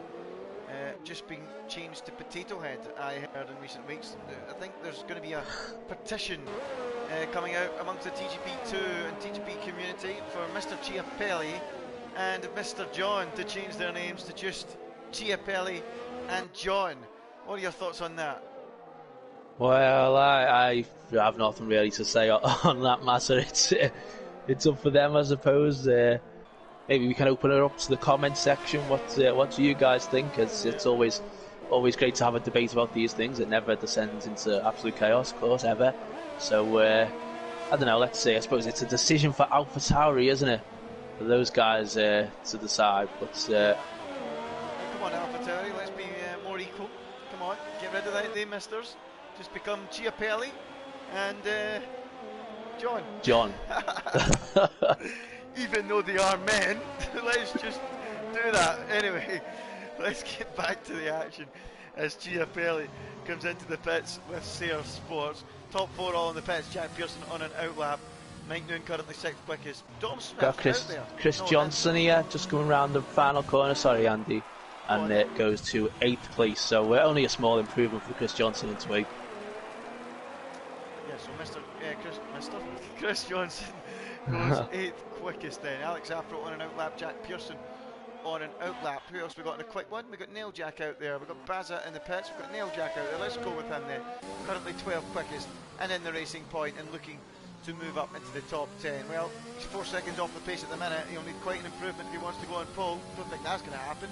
just being changed to Potato Head, I heard in recent weeks. I think there's going to be a petition coming out amongst the TGP2 and TGP community for Mr. Chiapelli and Mr. John to change their names to just Chiapelli and John. What are your thoughts on that?
Well, I have nothing really to say on that matter. It's up for them, I suppose. Maybe we can open it up to the comment section. What do you guys think? It's always great to have a debate about these things. It never descends into absolute chaos, of course, ever. So I don't know. Let's say I suppose it's a decision for AlphaTauri, isn't it? For those guys to decide. But
come on, AlphaTauri, let's be more equal. Come on, get rid of the misters. Just become Chiapelli and John. Even though they are men, let's just do that. Anyway, let's get back to the action as Chiapelli comes into the pits with Sayre Sports. Top 4 all in the pits. Jack Pearson on an outlap. Mike Noon currently 6th quickest. Dom Smith
got Chris Johnson here, just going round the final corner. Sorry, Andy. And it goes to 8th place. So we're only a small improvement for Chris Johnson into 8th.
Yeah, so Chris Johnson goes 8th quickest then. Alex Afro on an outlap. Jack Pearson on an outlap. Who else we got in a quick one? We got Neil Jack out there. We got Baza in the pits. We've got Neil Jack out there. Let's go with him then. Currently 12th quickest and in the racing point and looking to move up into the top 10. Well, he's 4 seconds off the pace at the minute. He'll need quite an improvement if he wants to go on pole. Don't think that's going to happen.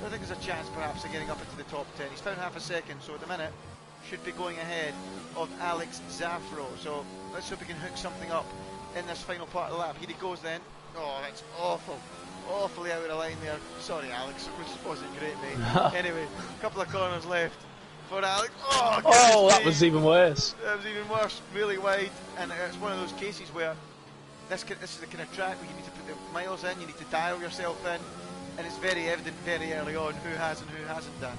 I think there's a chance perhaps of getting up into the top 10. He's found half a second, so at the minute should be going ahead of Alex Zafro. So let's hope he can hook something up in this final part of the lap. Here he goes then. Oh, that's awful. Awfully out of the line there. Sorry, Alex, which wasn't great, mate. Anyway, a couple of corners left for Alex. Oh,
that was even worse.
That was even worse. Really wide, and it's one of those cases where this is the kind of track where you need to put the miles in, you need to dial yourself in, and it's very evident very early on who has and who hasn't done.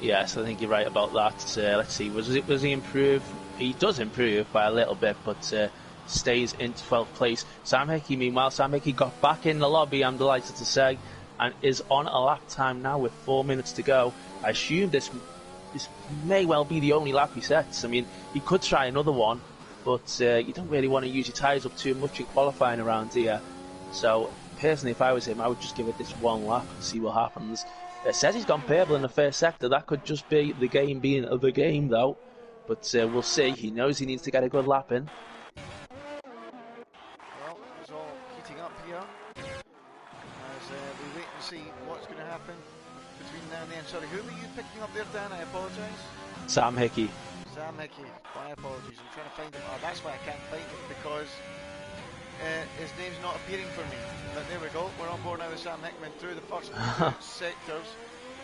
Yes, I think you're right about that. Let's see, was he improved? He does improve by a little bit, but stays in 12th place. Sam Hickey, meanwhile, got back in the lobby, I'm delighted to say, and is on a lap time now with 4 minutes to go. I assume this may well be the only lap he sets. I mean, he could try another one, but you don't really want to use your tyres up too much in qualifying around here. So, personally, if I was him, I would just give it this one lap and see what happens. It says he's gone purple in the first sector. That could just be the game being the game, though. But we'll see. He knows he needs to get a good lap in.
Well, it's all heating up here as we wait and see what's going to happen between now and then. Sorry, who were you picking up there, Dan? I apologise.
Sam Hickey.
Sam Hickey. My apologies. I'm trying to find him. Oh, that's why I can't find him, because his name's not appearing for me. But there we go. We're on board now with Sam Hickman through the first two sectors.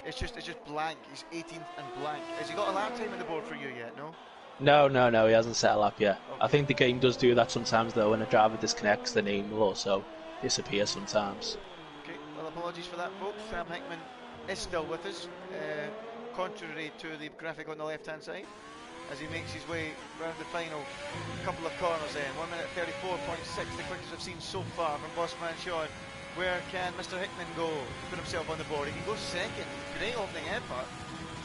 It's just blank. He's 18th and blank. Has he got a lap time on the board for you yet? No.
No, he hasn't set a lap yet.
Okay.
I think the game does do that sometimes, though. When a driver disconnects, the name will also disappear sometimes.
Okay, well, apologies for that, folks. Sam Hickman is still with us, contrary to the graphic on the left-hand side, as he makes his way round the final couple of corners then. 1 minute 34.6, the quickest I've seen so far from Bossman Sean. Where can Mr. Hickman go to put himself on the board? He can go second. Great opening effort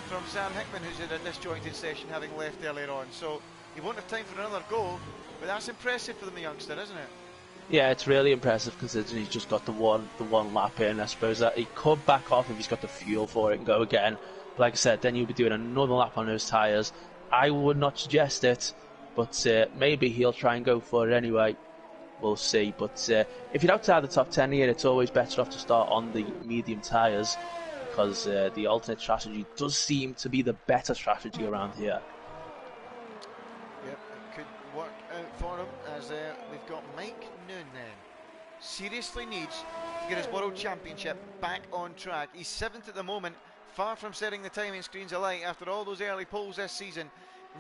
from Sam Hickman, who's in a disjointed session, having left earlier on. So he won't have time for another goal, but that's impressive for the youngster, isn't it?
Yeah, it's really impressive considering he's just got the one lap in. I suppose that he could back off if he's got the fuel for it and go again. But like I said, then you'll be doing another lap on those tyres. I would not suggest it, but maybe he'll try and go for it anyway. We'll see. But if you're outside the top 10 here, it's always better off to start on the medium tyres, because the alternate strategy does seem to be the better strategy around here.
Yep, it could work out for him, as we've got Mike Noon then. Seriously needs to get his World Championship back on track. He's 7th at the moment, far from setting the timing screens alight after all those early poles this season.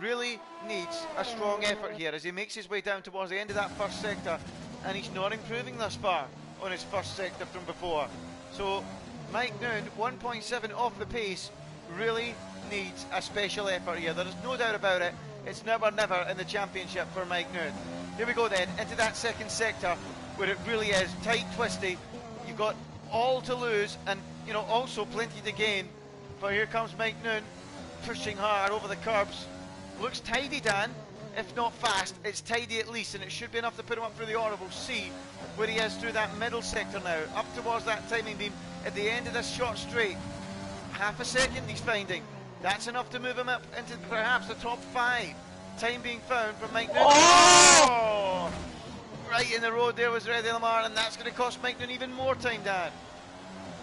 Really needs a strong effort here as he makes his way down towards the end of that first sector, and he's not improving thus far on his first sector from before. So Mike Noon, 1.7 off the pace, really needs a special effort here. There is no doubt about it. It's never in the championship for Mike Noon. Here we go then, into that second sector where it really is tight, twisty. You've got all to lose and, you know, also plenty to gain. But here comes Mike Noon, pushing hard over the curbs. Looks tidy, Dan. If not fast, it's tidy at least, and it should be enough to put him up through the order. We'll see where he is through that middle sector now, up towards that timing beam at the end of this short straight. Half a second he's finding That's enough to move him up into perhaps the top 5. Time being found from Mike Noon.
Oh!
Right in the road there was Reddy Lamar, and that's going to cost Mike Noon even more time, Dan.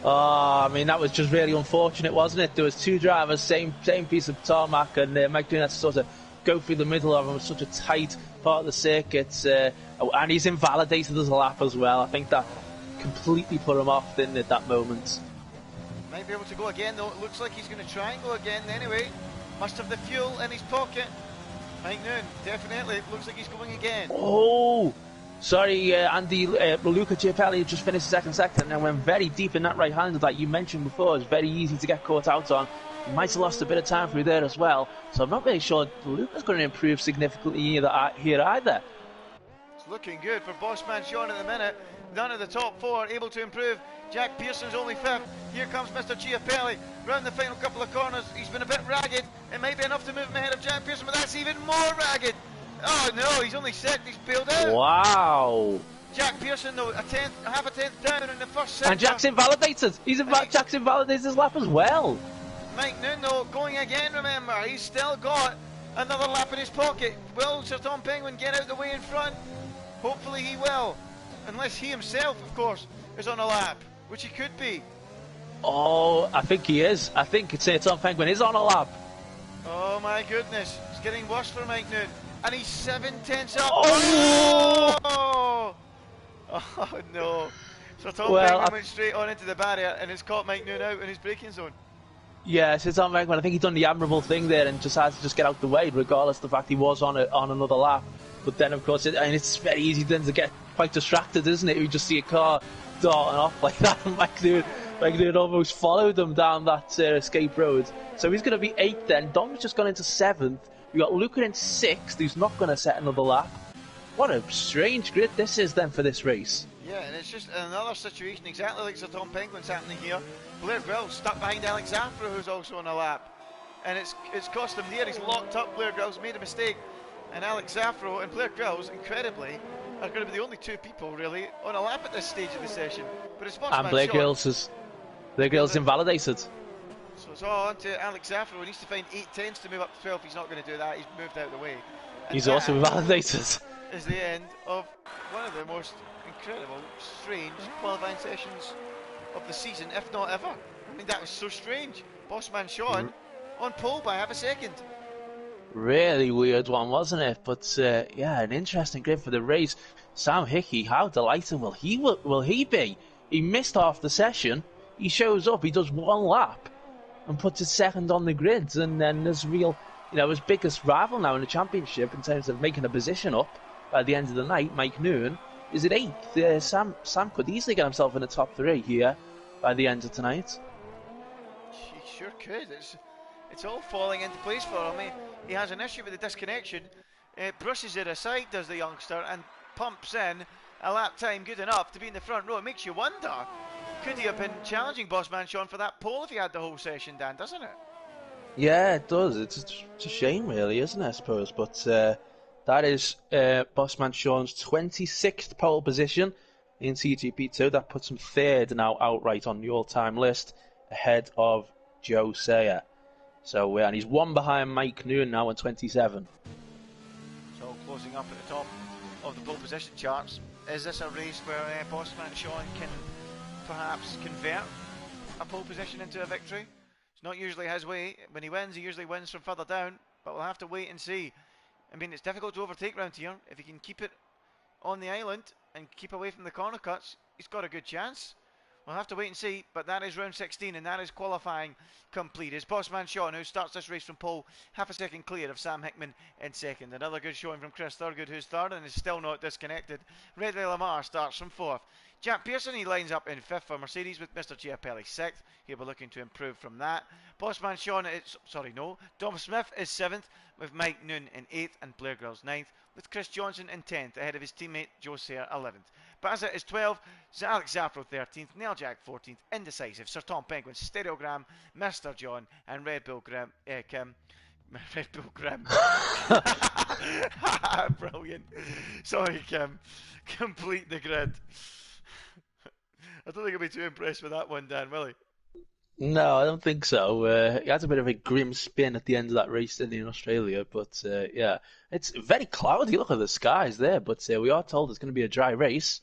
Oh, I mean, that was just really unfortunate, wasn't it? There was 2 drivers, same piece of tarmac, and Mike Noon had to sort of go through the middle of them. It was such a tight part of the circuit, and he's invalidated as a lap as well. I think that completely put him off, didn't it, that moment?
Might be able to go again, though. It looks like he's going to try and go again anyway. Must have the fuel in his pocket. Mike Noon, definitely. It looks like he's going again.
Oh! Sorry, Andy, Luca Chiapelli just finished the second sector and then went very deep in that right-hander that you mentioned before. It's very easy to get caught out on. He might have lost a bit of time through there as well. So I'm not really sure Luca's going to improve significantly here either.
It's looking good for Bossman Sean at the minute. None of the top 4 able to improve. Jack Pearson's only 5th. Here comes Mr. Chiapelli round the final couple of corners. He's been a bit ragged. It might be enough to move him ahead of Jack Pearson, but that's even more ragged. Oh no, he's only 6th. He's bailed out.
Wow.
Jack Pearson though, half a tenth down in the first sector.
And Jack's invalidated. Jack's invalidated his lap as well.
Mike Noon though, going again, remember. He's still got another lap in his pocket. Will Sir Tom Penguin get out the way in front? Hopefully he will. Unless he himself, of course, is on a lap, which he could be.
Oh, I think he is. I think Sir Tom Penguin is on a lap.
Oh my goodness, it's getting worse for Mike Noon. And he's 7/10 up.
Oh!
Oh no. So Tom Penguin went straight on into the barrier and it's caught Mike Noon out in his braking zone.
Yeah, Sir Tom Penguin, I think he's done the admirable thing there and just had to just get out the way, regardless of the fact he was on another lap. But then, of course, it's very easy then to get quite distracted, isn't it? You just see a car darting off like that, and Mike Noon almost followed them down that escape road. So he's going to be 8th then. Dom's just gone into 7th. We've got Luca in 6th, who's not going to set another lap. What a strange grid this is then for this race.
Yeah, and it's just another situation exactly like Sir Tom Penguin's happening here. Blair Grylls stuck behind Alex Zafra, who's also on a lap. And it's cost him there. He's locked up Blair Grylls, made a mistake. And Alex Zafra and Blair Grylls, incredibly, are going to be the only 2 people really on a lap at this stage of the session. But it's
And Blair Grylls is invalidated.
So it's all on to Alex Zafra, who needs to find 8/10s to move up to 12. He's not going to do that. He's moved out of the way. And
he's also invalidated.
Is the end of one of the most incredible, strange qualifying sessions of the season, if not ever. I mean, that was so strange. Bossman Sean on pole by half a second.
Really weird one, wasn't it? But yeah, an interesting grid for the race. Sam Hickey, how delighted will he be? He missed half the session. He shows up, he does 1 lap and puts it 2nd on the grids, and then there's his biggest rival now in the championship in terms of making a position up by the end of the night, Mike Noon, is at 8th. Sam could easily get himself in the top 3 here by the end of tonight.
He sure could. It's all falling into place for him. He has an issue with the disconnection, brushes it aside, does the youngster, and pumps in a lap time good enough to be in the front row. It makes you wonder, could he have been challenging Bossman Sean for that pole if he had the whole session, Dan, doesn't it?
Yeah, it does. It's a shame, really, isn't it, I suppose? But that is Bossman Sean's 26th pole position in TGP2. That puts him 3rd now outright on the all-time list, ahead of Joe Sayer. So, and he's 1 behind Mike Noon now on 27.
So, closing up at the top of the pole position charts. Is this a race where Bossman Sean can perhaps convert a pole position into a victory? It's not usually his way. When he wins, he usually wins from further down, but we'll have to wait and see. I mean, it's difficult to overtake round here. If he can keep it on the island and keep away from the corner cuts, he's got a good chance. We'll have to wait and see, but that is round 16, and that is qualifying complete. It's Bossman Sean, who starts this race from pole, half a second clear of Sam Hickman in 2nd. Another good showing from Chris Thurgood, who's 3rd and is still not disconnected. Redley Lamar starts from 4th. Jack Pearson, he lines up in 5th for Mercedes with Mr. Chiapelli 6th. He'll be looking to improve from that. Bossman Sean Dom Smith is 7th with Mike Noon in 8th and Blair Grylls 9th, with Chris Johnson in 10th ahead of his teammate Joe Sayer 11th. Baza is 12th, Alex Zafro 13th, Neil Jack 14th, Indecisive, Sir Tom Penguin, Stereogram, Mr. John, and Red Bull Grim. Red Bull Grim. Brilliant. Sorry, Kim. Complete the grid. I don't think I'll be too impressed with that one, Dan, will he?
No, I don't think so. He had a bit of a grim spin at the end of that race in Australia, but yeah, it's very cloudy. Look at the skies there, but we are told it's going to be a dry race.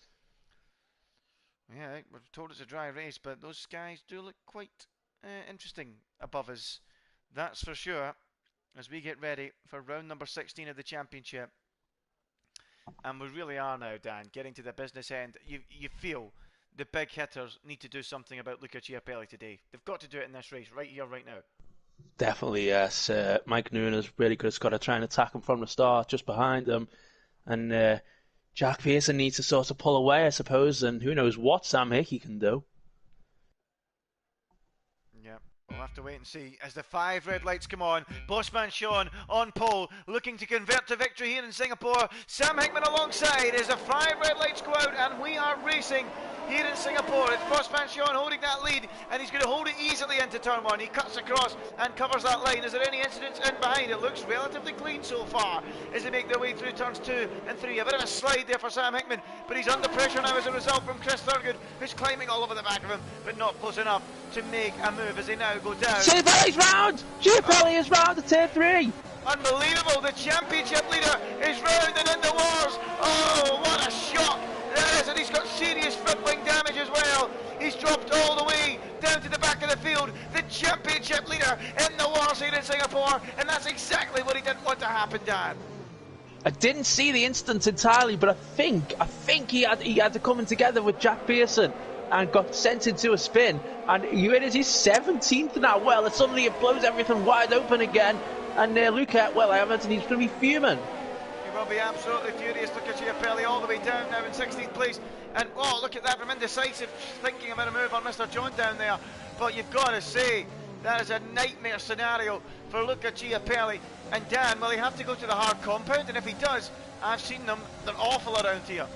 Yeah, we're told it's a dry race, but those skies do look quite interesting above us. That's for sure. As we get ready for round number 16 of the championship, and we really are now, Dan, getting to the business end. You feel the big hitters need to do something about Luca Chiapelli today. They've got to do it in this race, right here, right now.
Definitely, yes. Mike Noonan really could have got to try and attack him from the start, just behind him, and Jack Pearson needs to sort of pull away, I suppose, and who knows what Sam Hickey can do.
Yeah, we'll have to wait and see as the 5 red lights come on. Bossman Sean on pole, looking to convert to victory here in Singapore. Sam Hickman alongside as the 5 red lights go out, and we are racing here in Singapore. It's Bossman Sean holding that lead, and he's going to hold it easily into turn 1. He cuts across and covers that line. Is there any incidents in behind? It looks relatively clean so far as they make their way through turns 2 and 3. A bit of a slide there for Sam Hickman, but he's under pressure now as a result from Chris Thurgood, who's climbing all over the back of him, but not close enough to make a move as they now go down.
Chiapelli's round! Chiapelli is round to turn 3!
Unbelievable, the championship leader is round and in the wars. Oh, what a shot that is, and he's got serious foot-wing damage as well. He's dropped all the way down to the back of the field. The championship leader in the wars here in Singapore, and that's exactly what he didn't want to happen, Dan.
I didn't see the instance entirely, but I think he had to come in together with Jack Pearson and got sent into a spin, and it is his 17th now. Well, suddenly it blows everything wide open again, and Luca, well, I imagine he's going to be fuming.
He will be absolutely furious. Look at Chiapelli all the way down now in 16th place, and oh, look at that from indecisive, thinking about a move on Mr. John down there. But you've got to say, that is a nightmare scenario for Luca Chiapelli. And Dan, will he have to go to the hard compound? And if he does, I've seen them, they're awful around here.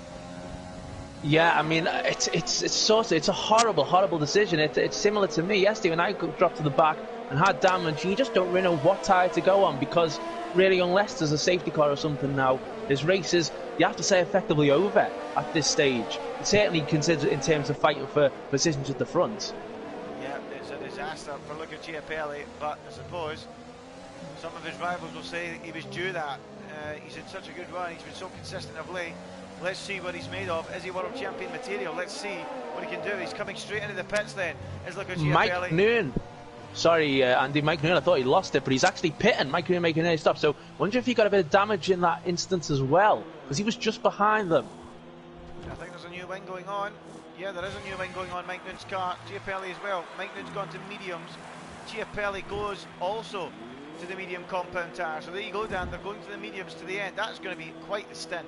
Yeah, I mean, it's a horrible decision. It's similar to me yesterday when I dropped to the back and had damage. You just don't really know what tyre to go on, because really, unless there's a safety car or something now, there's races you have to say effectively over at this stage. Certainly considered in terms of fighting for positions at the front.
Yeah, it's a disaster for Luca Chiapelli, but I suppose some of his rivals will say he was due that. He's had such a good run, he's been so consistent of late. Let's see what he's made of. Is he world champion material? Let's see what he can do. He's coming straight into the pits then. Is Luca Chiapelli.
Mike Noonan. Sorry, Andy, Mike Noonan, I thought he lost it, but he's actually pitting. Mike Noonan making any stop. So, wonder if he got a bit of damage in that instance as well, because he was just behind them.
I think there's a new wing going on. Yeah, there is a new wing going on Mike Noon's car. Chiapelli as well. Mike Noon's gone to mediums. Chiapelli goes also to the medium compound tyre. So there you go, Dan. They're going to the mediums to the end. That's going to be quite the stint.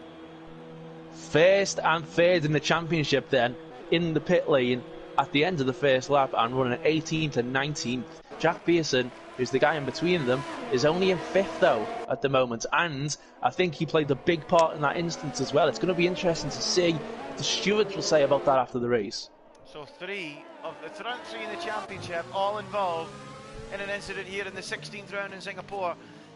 First and third in the championship then, in the pit lane at the end of the first lap, and running 18th and 19th. Jack Pearson, who's the guy in between them, is only in 5th though at the moment, and I think he played a big part in that instance as well. It's going to be interesting to see what the stewards will say about that after the race.
So 3 of the front 3 in the championship all involved in an incident here in the 16th round in Singapore.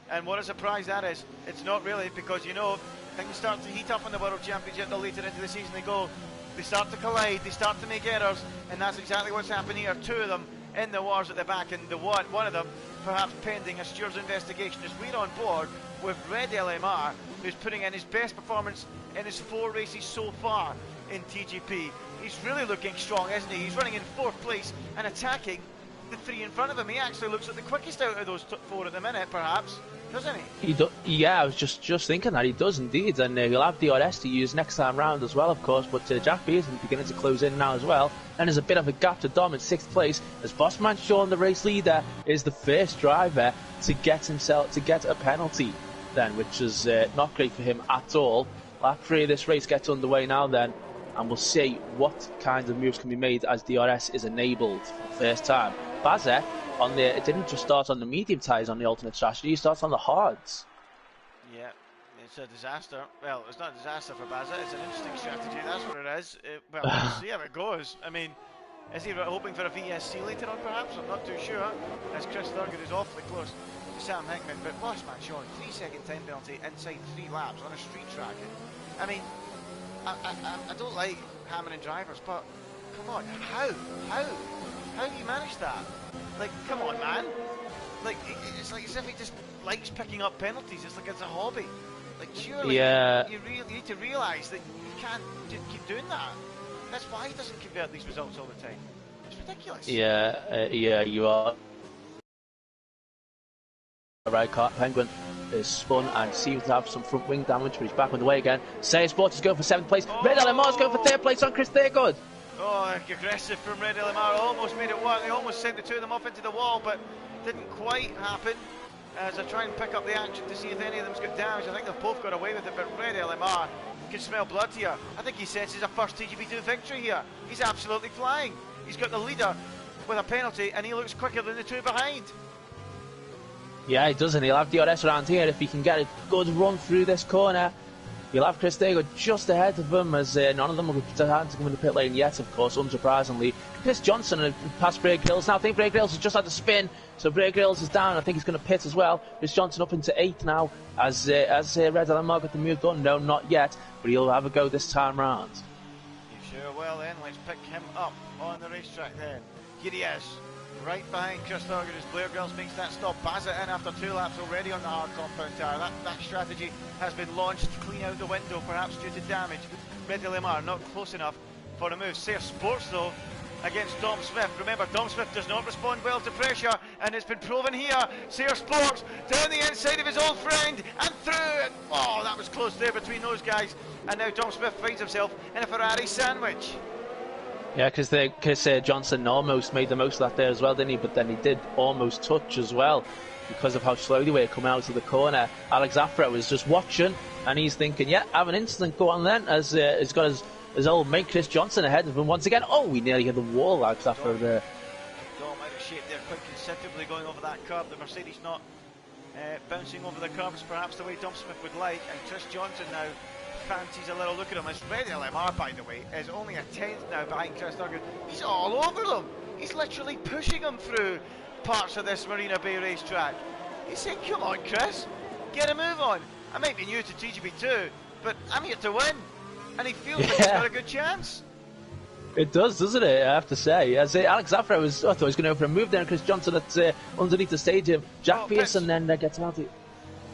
And what a surprise that is. It's not really, because you know things start to heat up in the World Championship the later into the season they go. They start to collide, they start to make errors, and that's exactly what's happened here. 2 of them in the wars at the back, and the one of them perhaps pending a steward's investigation, as we're on board with Red LMR, who's putting in his best performance in his 4 races so far in TGP. He's really looking strong, isn't he? He's running in 4th place and attacking the 3 in front of him. He actually looks like the quickest out of those 4 at the minute, perhaps. Doesn't he?
Yeah, I was just thinking that he does indeed, and he'll have DRS to use next time round as well, of course. But Jack Pearson beginning to close in now as well, and there's a bit of a gap to Dom in 6th place, as Bossman Sean, the race leader, is the first driver to get a penalty then, which is not great for him at all. Lap 3 of this race gets underway now then, and we'll see what kinds of moves can be made as DRS is enabled for the first time. Bazza it didn't just start on the medium tyres on the alternate strategy, it starts on the hards.
Yeah, it's a disaster. Well, it's not a disaster for Bazza, it's an interesting strategy, that's what it is. Well, we'll see how it goes. I mean, is he hoping for a VSC later on perhaps? I'm not too sure, as Chris Thurgood is awfully close to Sam Hickman. But Bossman Sean, 3-second time penalty inside 3 laps on a street track. I mean, I don't like hammering drivers, but come on, how How do you manage that? Like, come on, man. Like, it's like as if he just likes picking up penalties. It's like it's a hobby. Like, surely you need to realise that you can't keep doing that. That's why he doesn't convert these results all the time. It's ridiculous.
Yeah, you are right. Penguin is spun and seems to have some front wing damage, but he's back on the way again. Say Sports is going for 7th place. Red Lemar is going for 3rd place on Chris Thaygood.
Oh, aggressive from Red Lemar. Almost made it work. They almost sent the two of them off into the wall, but didn't quite happen. As I try and pick up the action to see if any of them's got damage. I think they've both got away with it, but Red Lemar can smell blood here. I think he senses a first TGP2 victory here. He's absolutely flying. He's got the leader with a penalty, and he looks quicker than the two behind.
Yeah, he does, and he'll have DRS around here if he can get a good run through this corner. He'll have Chris Thaygood just ahead of him, as none of them will have to come in the pit lane yet, of course, unsurprisingly. Chris Johnson past Bray Grylls now. I think Bray Grylls has just had to spin, so Bray Grylls is down. I think he's going to pit as well. Chris Johnson up into 8th now, as Red Lemar got the move done. No, not yet, but he'll have a go this time round.
You sure? Well then, let's pick him up on the racetrack then. Here he is, right behind Chris Thorgan as Blair Girls makes that stop. Baz it in after 2 laps already on the hard compound tyre. That strategy has been launched clean out the window, perhaps due to damage. Red Lemar not close enough for a move. Sayre Sports though against Dom Smith. Remember, Dom Smith does not respond well to pressure, and it's been proven here. Sayre Sports down the inside of his old friend and through. And, oh, that was close there between those guys. And now Dom Smith finds himself in a Ferrari sandwich.
Yeah, because Johnson almost made the most of that there as well, didn't he? But then he did almost touch as well because of how slowly they were coming out of the corner. Alex Afra was just watching, and he's thinking, yeah, have an instant, go on then, as he's got his old mate Chris Johnson ahead of him once again. Oh, we nearly hit the wall, Alex Afra there.
Dom out of shape there quite considerably going over that curb. The Mercedes not bouncing over the curbs perhaps the way Dom Smith would like, and Chris Johnson now fancies a little look at him. As Red Lemar, by the way, is only a 10th now behind Chris Thurgood. He's all over them. He's literally pushing them through parts of this Marina Bay racetrack. He's saying, come on, Chris, get a move on. I might be new to TGP2, but I'm here to win. And he feels like he's got a good chance.
It does, doesn't it? I have to say. As Alex Afra I thought he was going to go for a move there, and Chris Johnson at underneath the stadium. Jack Pearson then gets a penalty.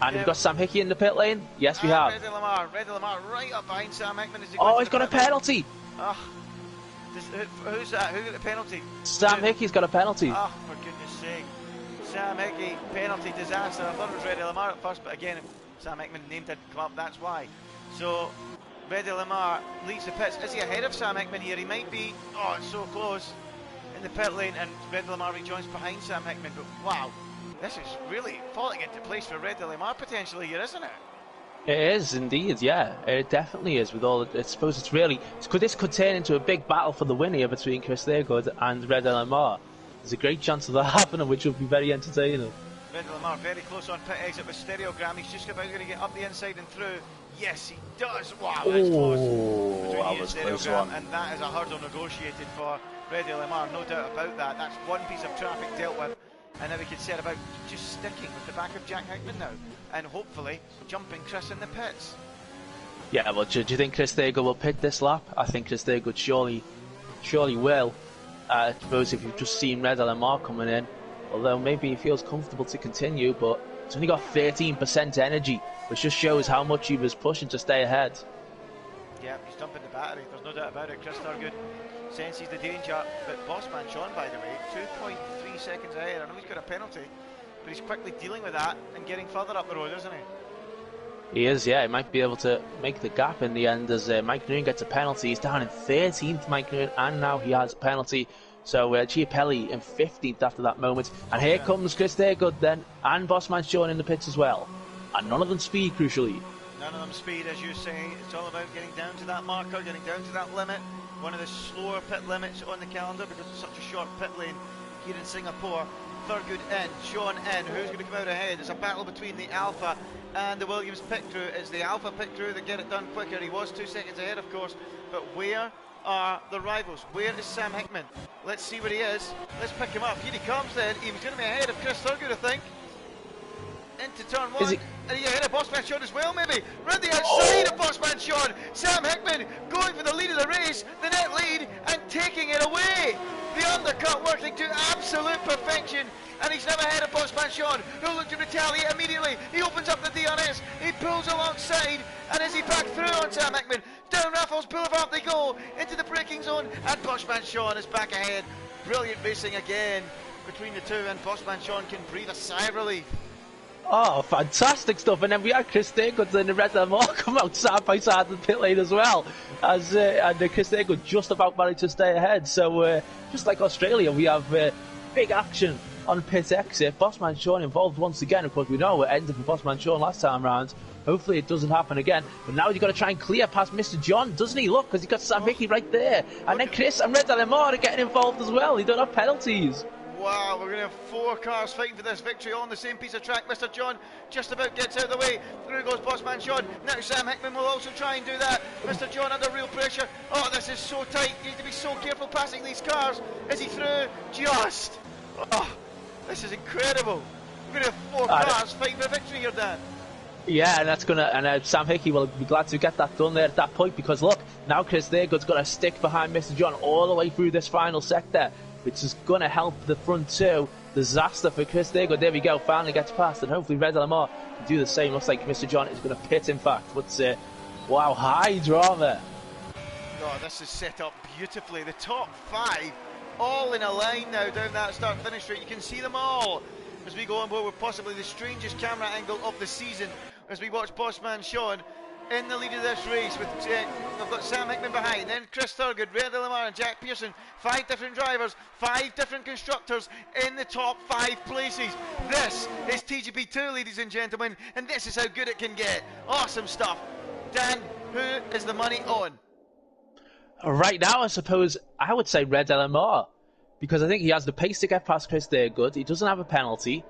And we've got Sam Hickey in the pit lane. Yes, we have.
Red Lemar right up behind Sam Hickman.
He's got a penalty.
Who's that? Who got the penalty?
Sam Hickey's got a penalty.
Oh, for goodness sake. Sam Hickey, penalty disaster. I thought it was Red Lemar at first, but again, Sam Hickman's name didn't come up, that's why. So, Red Lemar leaves the pits. Is he ahead of Sam Hickman here? He might be. Oh, it's so close in the pit lane, and Red Lemar rejoins behind Sam Hickman, but wow. This is really falling into place for Red Lemar potentially here, isn't it?
It is indeed, yeah. It definitely is. With all, I suppose this could turn into a big battle for the win here between Chris Thaygood and Red Lemar. There's a great chance of that happening, which would be very entertaining.
Red Lemar very close on pit exit with Stereogram. He's just about going to get up the inside and through. Yes, he does. Wow, that's close. That was close one. And that is a hurdle negotiated for Red Lemar, no doubt about that. That's one piece of traffic dealt with. And now we can set about just sticking with the back of Jack Hickman now, and hopefully jumping Chris in the pits.
Yeah, well, do you think Chris Thaygood will pit this lap? I think Chris Thaygood surely will. I suppose if you've just seen Red Lemar coming in, although maybe he feels comfortable to continue, but he's only got 13% energy, which just shows how much he was pushing to stay ahead.
Yeah, he's dumping the battery, there's no doubt about it. Chris Thurgood senses the danger, but Bossman Sean, by the way, 2.3 seconds ahead. I know he's got a penalty, but he's quickly dealing with that and getting further up the road, isn't he?
He is, yeah. He might be able to make the gap in the end as Mike Noon gets a penalty. He's down in 13th, Mike Noon, and now he has a penalty. So Chiapelli in 15th after that moment. And here comes Chris Thaygood then, and Bossman Sean in the pits as well. And none of them speed, crucially.
None of them speed, as you say. It's all about getting down to that marker, getting down to that limit. One of the slower pit limits on the calendar because it's such a short pit lane here in Singapore. Thurgood in, Sean in. Who's going to come out ahead? It's a battle between the Alpha and the Williams pit crew. It's the Alpha pit crew that get it done quicker. He was 2 seconds ahead, of course, but where are the rivals? Where is Sam Hickman? Let's see where he is. Let's pick him up. Here he comes then. He was going to be ahead of Chris Thurgood, I think. Into turn one, and he ahead of Bossman Sean as well, maybe. Round the outside of Bossman Sean. Sam Hickman going for the lead of the race, the net lead, and taking it away. The undercut works. working to absolute perfection, and he's now ahead of Bossman Sean, who looked to retaliate immediately. He opens up the DRS, he pulls alongside, and as he back through on Sam Hickman, down Raffles Boulevard they go, into the braking zone, and Bossman Sean is back ahead. Brilliant racing again between the two, and Bossman Sean can breathe a sigh of relief.
Oh, fantastic stuff. And then we had Chris Dagwood and the rest of them all come out side by side in the pit lane as well. And Chris Dagwood just about managed to stay ahead. So, just like Australia, we have big action on pit exit. Bossman Sean involved once again. Of course, we know it ended for Bossman Sean last time round. Hopefully it doesn't happen again. But now he's got to try and clear past Mr. John, doesn't he? Look, because he's got Sam Hickey right there. And then Chris and Red Lamar are getting involved as well. They don't have penalties.
Wow, we're going to have 4 cars fighting for this victory on the same piece of track. Mr. John just about gets out of the way. Through goes Bossman Sean. Now Sam Hickman will also try and do that. Mr. John under real pressure. Oh, this is so tight. You need to be so careful passing these cars. Is he through? Just. Oh, this is incredible. We're going to have 4 cars fighting for victory here, Dan.
Yeah, and that's Sam Hickey will be glad to get that done there at that point, because look, now Chris Dagwood's got to stick behind Mr. John all the way through this final sector, which is going to help the front two. Disaster for Chris Dagwood. There we go, finally gets past, and hopefully Red Lamar can do the same. Looks like Mr. John is going to pit, in fact. But wow, high drama.
Oh, this is set up beautifully. The top 5 all in a line now down that start-finish straight. You can see them all as we go on board with possibly the strangest camera angle of the season as we watch Bossman Sean in the lead of this race with we've got Sam Hickman behind, then Chris Thurgood, Red Lamar and Jack Pearson. 5 different drivers, 5 different constructors in the top 5 places. This is TGP2, ladies and gentlemen, and this is how good it can get. Awesome stuff. Dan, who is the money on?
Right now, I suppose I would say Red Lamar, because I think he has the pace to get past Chris Dagwood. He doesn't have a penalty.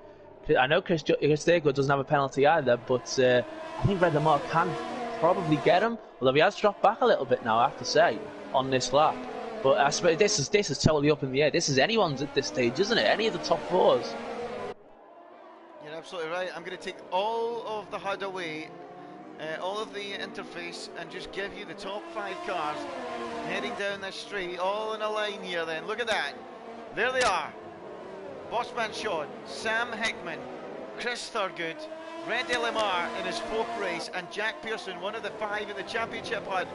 I know Chris Dagwood doesn't have a penalty either, but I think Red Lamar can probably get him, although he has dropped back a little bit now, I have to say, on this lap. But I suppose this is totally up in the air. This is anyone's at this stage, isn't it? Any of the top 4s.
You're absolutely right. I'm going to take all of the HUD away, all of the interface, and just give you the top 5 cars heading down this straight, all in a line here then. Look at that. There they are. Bossman Sean, Sam Hickman, Chris Thurgood, Red Lamar in his 4th race, and Jack Pearson, one of the 5 in the championship HUD.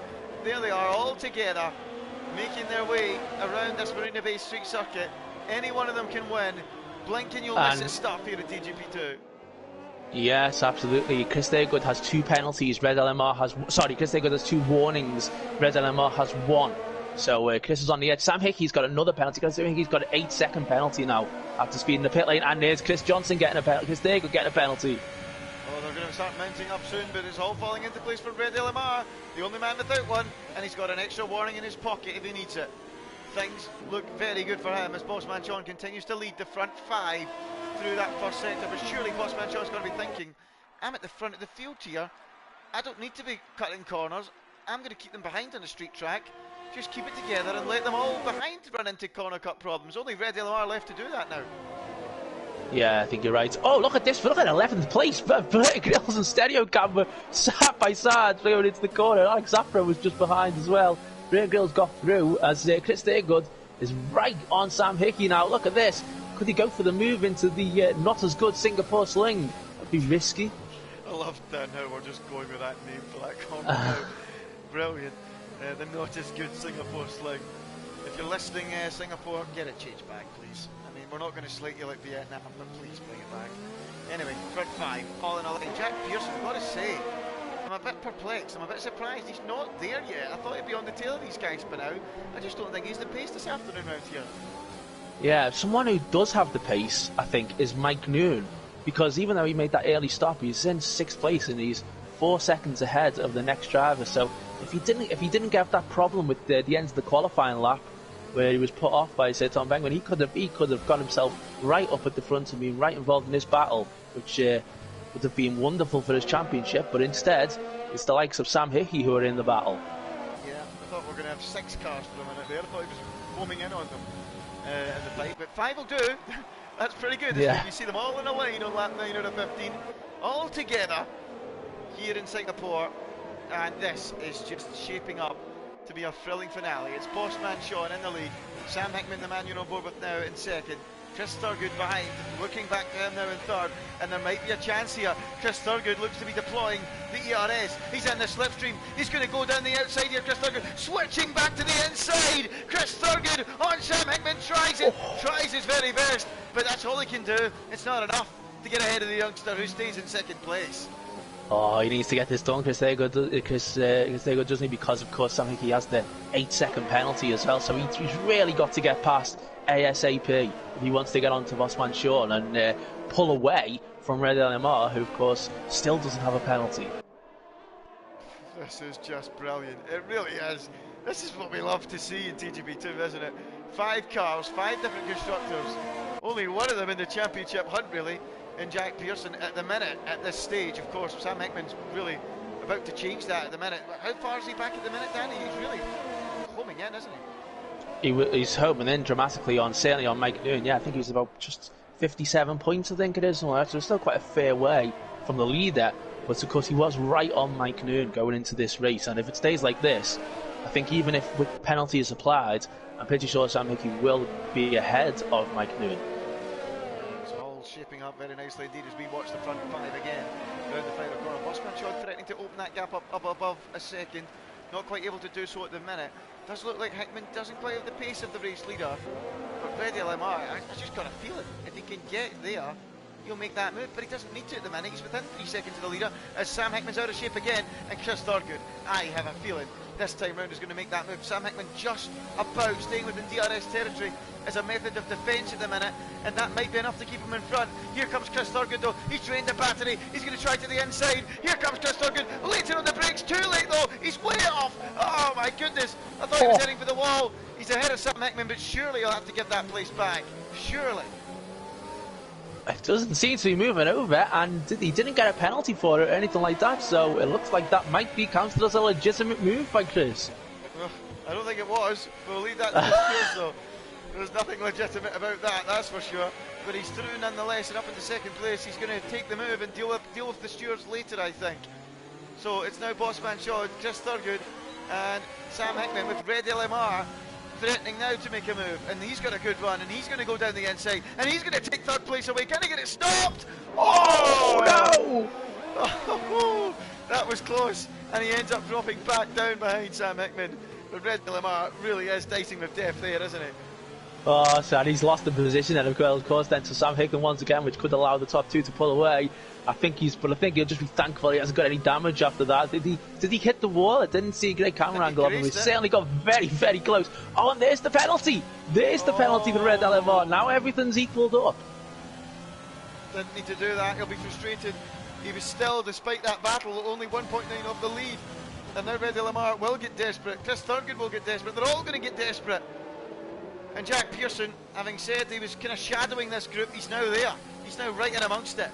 There they are all together, making their way around this Marina Bay Street circuit. Any one of them can win. Blink and you'll miss it stuff here at TGP2.
Yes, absolutely. Chris Dagwood has 2 penalties. Chris Dagwood has 2 warnings. Red Lamar has 1. So Chris is on the edge. Sam Hickey's got another penalty. I think he's got an 8-second penalty now after speeding the pit lane. And there's Chris Johnson getting a penalty. Chris Dagwood getting a penalty.
Oh, they're going to start mounting up soon, but it's all falling into place for Red Lamar, the only man without one, and he's got an extra warning in his pocket if he needs it. Things look very good for him as Bossman Sean continues to lead the front 5 through that first sector, but surely Bossman Sean's going to be thinking, I'm at the front of the field here, I don't need to be cutting corners, I'm going to keep them behind on the street track, just keep it together and let them all behind run into corner cut problems. Only Red Lamar left to do that now.
Yeah, I think you're right. Oh, look at this. Look at 11th place. Grills and stereo camera side by side going into the corner. Alex Zafra was just behind as well. Ray Grills got through as Chris Dagwood is right on Sam Hickey now. Look at this. Could he go for the move into the not as good Singapore sling? That'd be risky.
I love that now. We're just going with that name for that corner now. Brilliant. The not as good Singapore sling. If you're listening, Singapore, get it changed back, please. I mean, we're not going to slate you like Vietnam, but please bring it back. Anyway, front 5, all in all. Jack Pearson, I've got to say, I'm a bit perplexed. I'm a bit surprised he's not there yet. I thought he'd be on the tail of these guys by now. I just don't think he's the pace this afternoon round here.
Yeah, someone who does have the pace, I think, is Mike Noon. Because even though he made that early stop, he's in 6th place and he's 4 seconds ahead of the next driver. So if he didn't get that problem with the end of the qualifying lap, where he was put off by Tom Bangman, he could have got himself right up at the front and been right involved in this battle, which would have been wonderful for his championship. But instead, it's the likes of Sam Hickey who are in the battle.
Yeah, I thought we were going to have 6 cars for a minute there. I thought he was foaming in on them in the fight, but 5 will do. That's pretty good. Yeah. You see them all in a line on lap 9 out of 15, all together here in Singapore, and this is just shaping up to be a thrilling finale. It's Bossman Sean in the lead, Sam Hickman, the man you're on board with now, in second. Chris Thurgood behind, looking back to him now in third, and there might be a chance here. Chris Thurgood looks to be deploying the ERS. He's in the slipstream. He's going to go down the outside here. Chris Thurgood switching back to the inside. Chris Thurgood on Sam Hickman, tries it, tries his very best, but that's all he can do. It's not enough to get ahead of the youngster who stays in second place.
Oh, he needs to get this done, Chris Thurgood, doesn't he? Because, of course, I think he has the 8-second penalty as well, so he's really got to get past ASAP if he wants to get on to Bossman Sean and pull away from Red LMR, who, of course, still doesn't have a penalty.
This is just brilliant. It really is. This is what we love to see in TGP2, isn't it? 5 cars, 5 different constructors. Only one of them in the championship hunt, really. And Jack Pearson at the minute, at this stage, of course. Sam Hickman's really about to change that at the minute. How far is he back at the minute, Danny? He's really homing in, isn't he?
He's homing in dramatically on, certainly on Mike Noon. Yeah, I think he's about just 57 points, I think it is. So it's still quite a fair way from the leader. But of course, he was right on Mike Noon going into this race. And if it stays like this, I think even if with penalties applied, I'm pretty sure Sam Hickey will be ahead of Mike Noon.
Shaping up very nicely indeed as we watch the front 5 again around the final corner. Bossman Sean threatening to open that gap up above a second, not quite able to do so at the minute. Does look like Hickman doesn't quite have the pace of the race leader, but Red LMR, I just got a feeling if he can get there, he'll make that move, but he doesn't need to at the minute. He's within 3 seconds of the leader as Sam Hickman's out of shape again, and Chris Thurgood, I have a feeling this time round is going to make that move. Sam Hickman just about staying within DRS territory as a method of defence at the minute, and that might be enough to keep him in front. Here comes Chris Thurgood though, he's drained the battery, he's going to try to the inside. Here comes Chris Thurgood, later on the brakes, too late though, he's way off. Oh my goodness, I thought he was heading for the wall. He's ahead of Sam Hickman, but surely he'll have to give that place back, surely.
It doesn't seem to be moving over, and he didn't get a penalty for it or anything like that, so it looks like that might be counted as a legitimate move by Chris.
I don't think it was. We'll leave that to the steers though. There's nothing legitimate about that, that's for sure. But he's through nonetheless, and up into second place. He's going to take the move and deal with the stewards later, I think. So it's now Bossman Shaw, Chris Thurgood, and Sam Hickman with Red LMR threatening now to make a move, and he's got a good run, and he's going to go down the inside, and he's going to take third place away. Can he get it stopped? Oh no! Oh, that was close, and he ends up dropping back down behind Sam Hickman. But Red LMR really is dicing with death there, isn't he?
Oh, sad. He's lost the position, and of course, then to Sam Hickman once again, which could allow the top 2 to pull away. I think he'll just be thankful he hasn't got any damage after that. Did he hit the wall? I didn't see a great camera angle of him. He certainly got very, very close. Oh, and there's the penalty. There's the penalty for Red LMR. Now everything's equalled up.
Didn't need to do that. He'll be frustrated. He was still, despite that battle, only 1.9 off the lead. And now Red LMR will get desperate. Chris Thurgood will get desperate. They're all going to get desperate. And Jack Pearson, having said he was kind of shadowing this group, he's now there. He's now right in amongst it.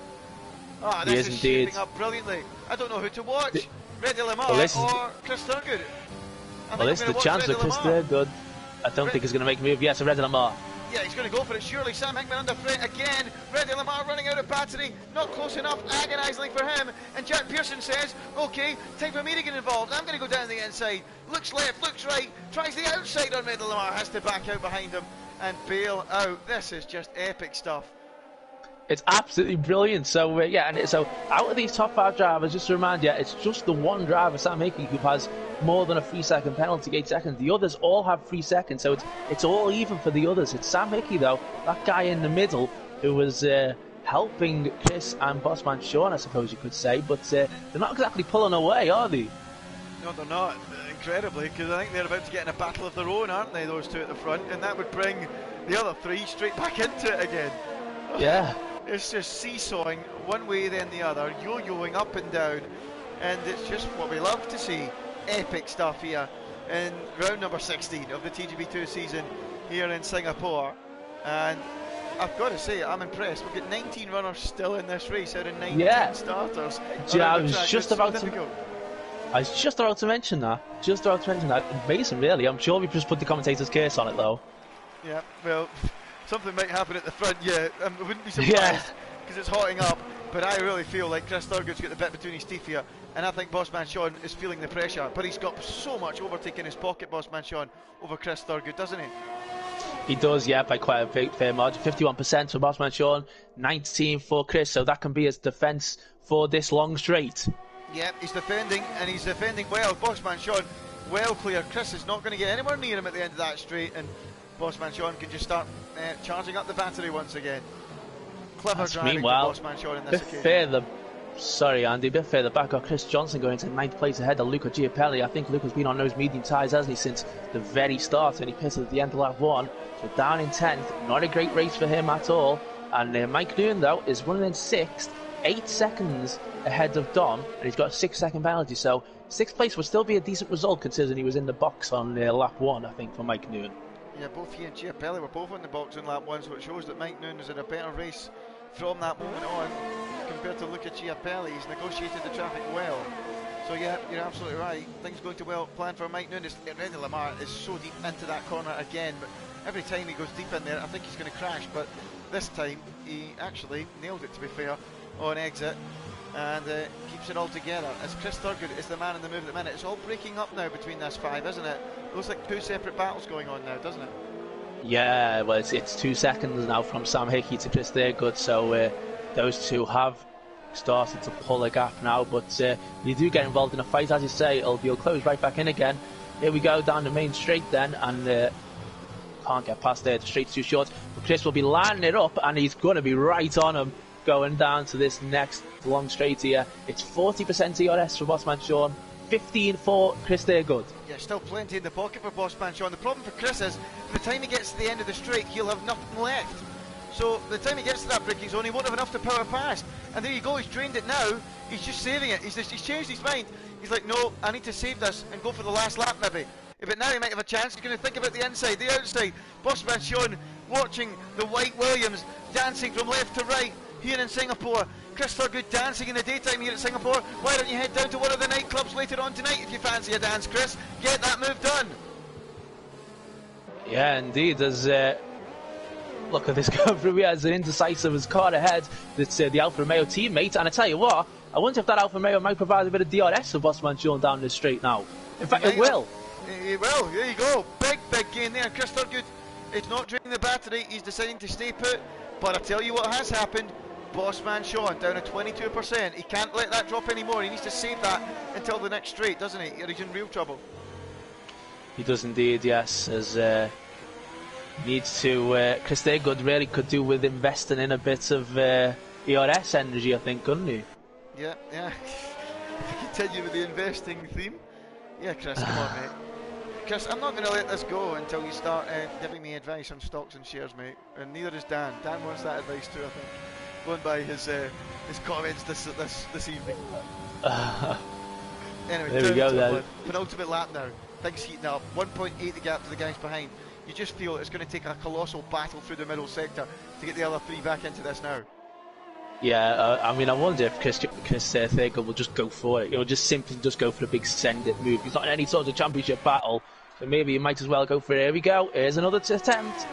Ah, oh, this is shaping up brilliantly. I don't know who to watch. Red LMR or Chris Thurgood.
Well, this is the chance for Chris Thurgood. I don't think he's going to make a move. Yes, Red LMR.
Yeah, he's going to go for it, surely. Sam Hickman under threat again. Red LMR running out of battery. Not close enough, agonisingly for him. And Jack Pearson says, OK, time for me to get involved. I'm going to go down the inside. Looks left, looks right. Tries the outside on Red LMR. Has to back out behind him and bail out. This is just epic stuff.
It's absolutely brilliant. So, yeah, and so out of these top 5 drivers, just to remind you, it's just the one driver, Sam Hickey, who has more than a 3-second penalty, 8 seconds. The others all have 3 seconds, so it's all even for the others. It's Sam Hickey, though, that guy in the middle, who was helping Chris and Bossman Sean, I suppose you could say, but they're not exactly pulling away, are they?
No, they're not, incredibly, because I think they're about to get in a battle of their own, aren't they, those 2 at the front, and that would bring the other 3 straight back into it again.
Yeah.
It's just seesawing one way then the other, yo-yoing up and down, and it's just what we love to see. Epic stuff here in round number 16 of the TGP2 season here in Singapore, and I've got to say I'm impressed. We've got 19 runners still in this race out of 19 starters.
Yeah, I was just about to mention that. Amazing, really. I'm sure we just put the commentator's curse on it, though.
Yeah, well, something might happen at the front, yeah. I wouldn't be surprised, because it's hotting up. but I really feel like Chris Thurgood's got the bit between his teeth here, and I think Bossman Sean is feeling the pressure, but he's got so much overtake in his pocket, Bossman Sean, over Chris Thurgood, doesn't he?
He does, yeah, by quite a fair margin. 51% for Bossman Sean, 19 for Chris, so that can be his defence for this long straight.
Yeah, he's defending, and he's defending well. Bossman Sean, well clear. Chris is not going to get anywhere near him at the end of that straight, and Bossman Sean can just start charging up the battery once again. Clever driving for Bossman Sean in this occasion.
Sorry, Andy, a bit further back got Chris Johnson going to 9th place ahead of Luca Giapelli. I think Luca's been on those medium tyres, hasn't he, since the very start, and he pitted at the end of lap 1. So down in 10th, not a great race for him at all. And Mike Noonan, though, is running in 6th, 8 seconds ahead of Dom, and he's got a 6-second penalty. So 6th place would still be a decent result considering he was in the box on lap 1, I think, for Mike Noonan. Yeah,
both he and Giapelli were both in the box in lap 1, so it shows that Mike Noonan is in a better race from that moment on compared to Luca Giapelli. He's negotiated the traffic well. So yeah, you're absolutely right. Things going to well plan for Mike Noonan. Reddy Lamar is so deep into that corner again, but every time he goes deep in there, I think he's going to crash. But this time, he actually nailed it, to be fair, on exit, and keeps it all together. As Chris Thurgood is the man in the move at the minute. It's all breaking up now between this 5, isn't it? It looks like 2 separate battles going on now, doesn't it? Yeah, well, it's 2 seconds now from Sam Hickey to Chris Thurgood, so those two have started to pull a gap now, but you do get involved in a fight, as you say, it'll close right back in again. Here we go down the main straight then, and can't get past there, the straight's too short, but Chris will be lining it up, and he's going to be right on him going down to this next long straight here. It's 40% ERS for Bossman Sean, 15 for Chris Thurgood. Yeah, still plenty in the pocket for Bossman Sean. The problem for Chris is, by the time he gets to the end of the straight, he'll have nothing left. So by the time he gets to that braking zone, he won't have enough to power past. And there you go, he's drained it now. He's just saving it. He's changed his mind. He's like, no, I need to save this and go for the last lap maybe. But now he might have a chance. He's going to think about the inside, the outside. Bossman Sean watching the White Williams dancing from left to right here in Singapore. Chris Thurgood dancing in the daytime here at Singapore. Why don't you head down to one of the nightclubs later on tonight if you fancy a dance, Chris? Get that move done. Yeah, indeed. There's look at this go through here as an indecisive as car ahead. That's the Alfa Romeo teammate, and I tell you what, I wonder if that Alfa Romeo might provide a bit of DRS for Bossman Sean down the straight now. In fact, it will. It will. There you go. Big gain there. Chris Thurgood is not draining the battery. He's deciding to stay put. But I tell you what has happened. Bossman Sean down at 22%. He can't let that drop anymore. He needs to save that until the next straight, doesn't he? Or he's in real trouble. He does indeed, yes. As needs to. Chris Thurgood really could do with investing in a bit of ERS energy, I think, couldn't he? Yeah. Continue with the investing theme. Yeah, Chris, come on, mate. Chris, I'm not going to let this go until you start giving me advice on stocks and shares, mate. And neither is Dan. Dan wants that advice too, I think. Going by his comments this evening. Anyway, there we go then. Penultimate lap now. Things heating up. 1.8 the gap to the guys behind. You just feel it's going to take a colossal battle through the middle sector to get the other 3 back into this now. Yeah, I mean, I wonder if Chris Thurgood will just go for it. He'll just simply just go for the big send-it move. He's not in any sort of championship battle, so maybe he might as well go for it. Here we go. Here's another attempt.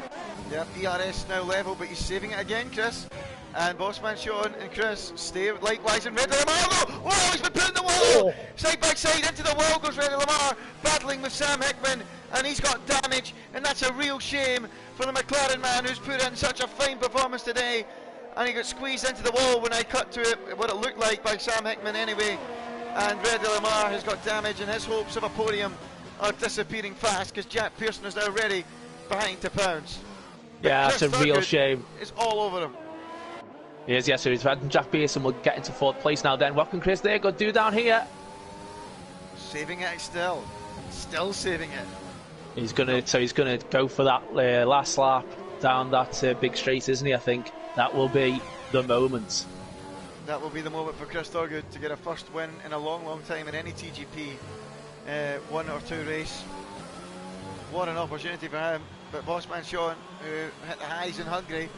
Yep, ERS now level, but he's saving it again, Chris. And Bossman Sean and Chris stay likewise in Reddy Lamar. Oh, he's been put in the wall! Oh. Side by side into the wall goes Reddy Lamar, battling with Sam Hickman, and he's got damage, and that's a real shame for the McLaren man who's put in such a fine performance today. And he got squeezed into the wall when I cut to it, what it looked like by Sam Hickman anyway. And Reddy Lamar has got damage, and his hopes of a podium are disappearing fast because Jack Pearson is now ready behind to pounce. Yeah, that's a real shame. It's all over him. Yes, so Jack Pearson will get into 4th place now then. What can Chris Thurgood do down here? Saving it still saving it. He's gonna go for that last lap down that big straight, isn't he? I think that will be the moment. That will be the moment for Chris Thurgood to get a first win in a long time in any TGP 1 or 2 race. What an opportunity for him. But Bossman Sean, who hit the highs in Hungary,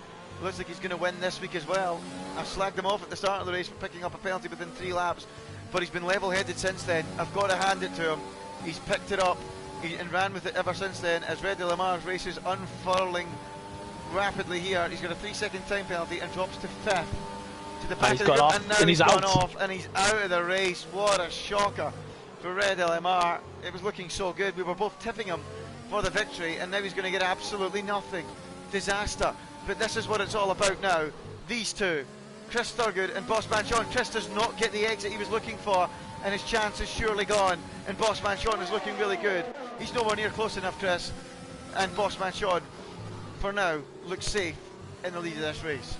looks like he's going to win this week as well. I slagged him off at the start of the race for picking up a penalty within 3 laps, but he's been level-headed since then. I've got to hand it to him. He's picked it up and ran with it ever since then as Reddy Lamar's race is unfurling rapidly here. He's got a 3-second time penalty and drops to 5th. to the back
He's
of the
got
group,
off,
and now
and
he's
he's
gone
out.
off, and he's out of the race. What a shocker for Red LMR. It was looking so good. We were both tipping him for the victory, and now he's going to get absolutely nothing. Disaster. But this is what it's all about now. These two, Chris Thurgood and Bossman Sean. Chris does not get the exit he was looking for, and his chance is surely gone. And Bossman Sean is looking really good. He's nowhere near close enough, Chris. And Bossman Sean, for now, looks safe in the lead of this race.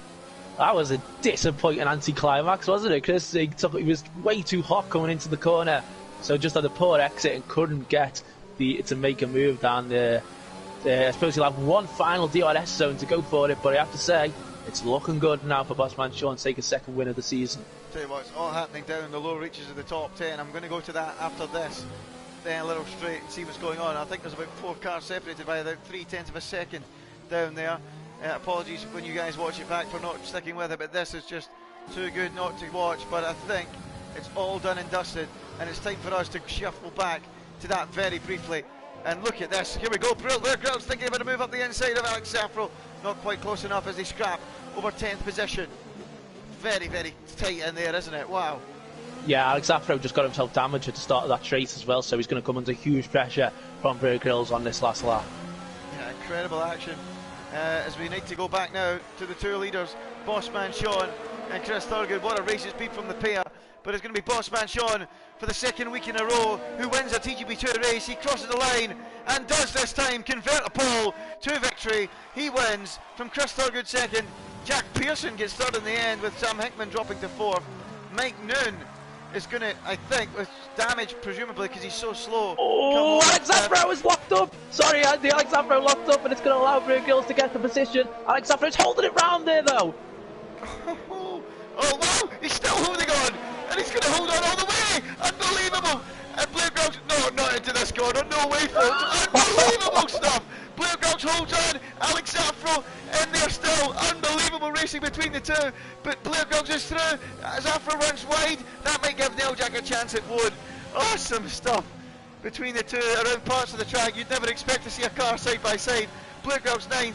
That was a disappointing anti-climax, wasn't it, Chris? He was way too hot coming into the corner, so just had a poor exit and couldn't get to make a move down there. I suppose he'll have one final DRS zone to go for it, but I have to say, it's looking good now for Bossman Sean to take a second win of the season.
Tell you what, it's all happening down the low reaches of the top 10. I'm going to go to that after this, then a little straight and see what's going on. I think there's about 4 cars separated by about 0.3 of a second down there. Apologies when you guys watch it back for not sticking with it, but this is just too good not to watch. But I think it's all done and dusted, and it's time for us to shuffle back to that very briefly. And look at this, here we go. Blair Grill's thinking about a move up the inside of Alex Safro. Not quite close enough as they scrap over 10th position. Very, very tight in there, isn't it? Wow.
Yeah, Alex Afro just got himself damaged at the start of that race as well, so he's going to come under huge pressure from Bear Grylls on this last lap.
Yeah, incredible action. As we need to go back now to the two leaders, Bossman Sean and Chris Thurgood. What a race it's been from the pair, but it's going to be Bossman Sean for the second week in a row who wins a TGP2 race. He crosses the line and does this time convert a pole to victory. He wins from Chris Thurgood second. Jack Pearson gets third in the end, with Sam Hickman dropping to fourth. Mike Noon is going to, I think, with damage presumably because he's so slow.
Oh, Alex Afro is locked up. Sorry, Andy, Alex Afro locked up, and it's going to allow Bear Grylls to get the position. Alex Afro is holding it round there though.
Oh wow, he's still holding on, and he's going to hold on all the way. Unbelievable. And Blair Grylls, no, not into this corner, no way, folks. Unbelievable stuff. Blair Grylls holds on, Alex Afro in there still. Unbelievable racing between the two, but Blair Grylls is through. As Afro runs wide, that might give Neil Jack a chance. It would. Awesome stuff between the two around parts of the track. You'd never expect to see a car side by side. Blair Grylls 9th.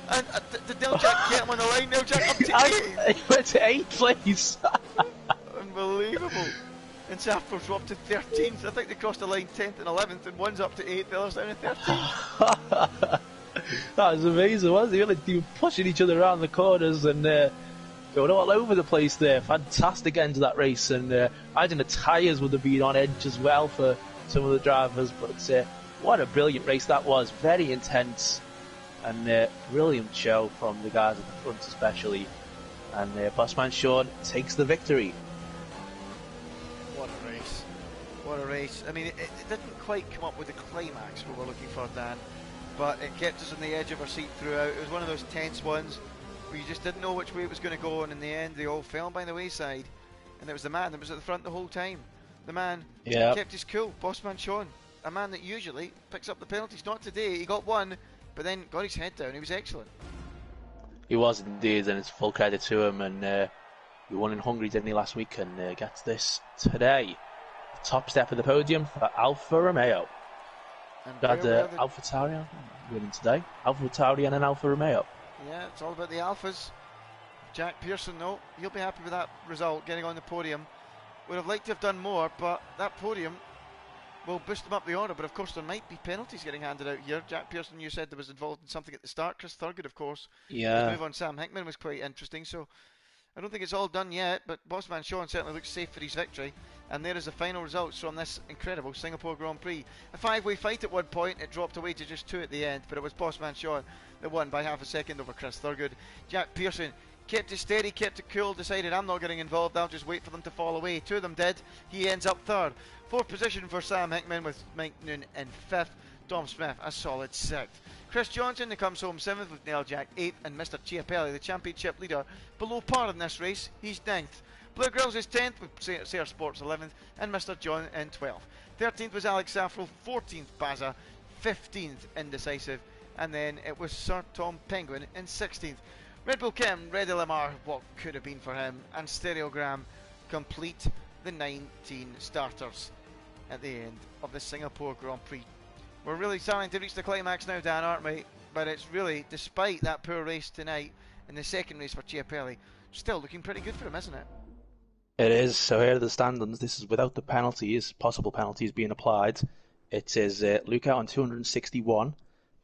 And did Neil Jack get him on the line? Neil Jack up to 8th.
He went to 8th place.
Unbelievable. And Safro's up to 13th. I think they crossed the line 10th and 11th, and one's up to 8th, the other's down to 13th.
That was amazing, wasn't it? They were pushing each other around the corners and going all over the place there. Fantastic end to that race, and I imagine the tyres would have been on edge as well for some of the drivers, but what a brilliant race that was. Very intense, and brilliant show from the guys at the front especially, and Bossman Sean takes the victory.
What a race. What a race. I mean, it didn't quite come up with the climax we were looking for, Dan, but it kept us on the edge of our seat throughout. It was one of those tense ones where you just didn't know which way it was going to go, and in the end they all fell by the wayside, and it was the man that was at the front the whole time. The man kept his cool, Bossman Sean, a man that usually picks up the penalties. Not today, he got one, but then got his head down. He was excellent. He
was indeed, and it's full credit to him, and he won in Hungary, didn't he, last week, and gets this today. The top step of the podium for Alfa Romeo. And we had Alfa Tauri winning today. Alfa Tauri and an Alfa Romeo.
Yeah, it's all about the Alphas. Jack Pearson, though, he'll be happy with that result, getting on the podium. Would have liked to have done more, but that podium will boost them up the order. But of course, there might be penalties getting handed out here. Jack Pearson, you said, there was involved in something at the start. Chris Thurgood, of course.
Yeah.
His move on Sam Hickman was quite interesting. So I don't think it's all done yet, but Bossman Sean certainly looks safe for his victory. And there is the final results from this incredible Singapore Grand Prix. A 5-way fight at one point. It dropped away to just 2 at the end, but it was Bossman Sean that won by half a second over Chris Thurgood. Jack Pearson kept it steady, kept it cool, decided I'm not getting involved, I'll just wait for them to fall away. 2 of them did. He ends up 3rd. 4th position for Sam Hickman, with Mike Noon in 5th. Dom Smith a solid 6th. Chris Johnson comes home 7th, with Neil Jack 8th, and Mr. Chiapelli, the championship leader, below par in this race. He's 9th. Blair Grylls is 10th, with Sayre Sports 11th, and Mr. John in 12th. 13th was Alex Safro, 14th Baza, 15th Indecisive, and then it was Sir Tom Penguin in 16th. Red Bull Kim, Red LMR, what could have been for him, and Stereogram complete the 19 starters at the end of the Singapore Grand Prix. We're really starting to reach the climax now, Dan, aren't we? But it's really, despite that poor race tonight in the second race for Chiapelli, still looking pretty good for him, isn't it?
It is. So here are the standings. This is without the penalties, possible penalties being applied. It is Luca on 261.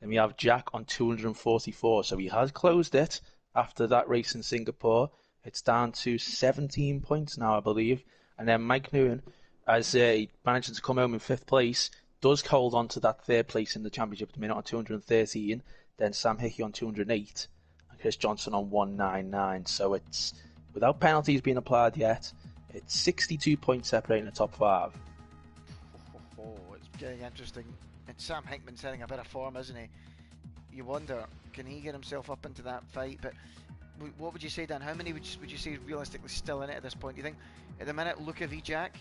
Then we have Jack on 244. So he has closed it after that race in Singapore. It's down to 17 points now, I believe. And then Mike Nguyen, as he manages to come home in 5th place, does hold on to that 3rd place in the championship at the minute on 213. Then Sam Hickey on 208. And Chris Johnson on 199. So it's, without penalties being applied yet, it's 62 points separating the top 5.
It's getting interesting. And Sam Hickman setting a bit of form, isn't he? You wonder, can he get himself up into that fight? But what would you say, Dan? How many would you say realistically still in it at this point? Do you think at the minute Luca v Jack?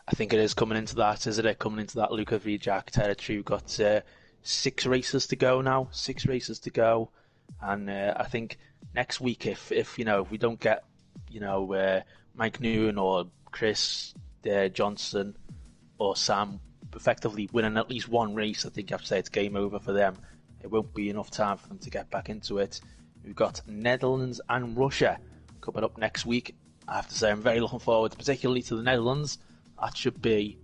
I think it is coming into that, isn't it? Coming into that Luca v Jack territory. We've got 6 races to go now. 6 races to go, and I think next week, if we don't get Mike Nguyen or Chris Johnson or Sam effectively winning at least one race, I think I've said it's game over for them. It won't be enough time for them to get back into it. We've got Netherlands and Russia coming up next week. I have to say I'm very looking forward, particularly to the Netherlands. That should be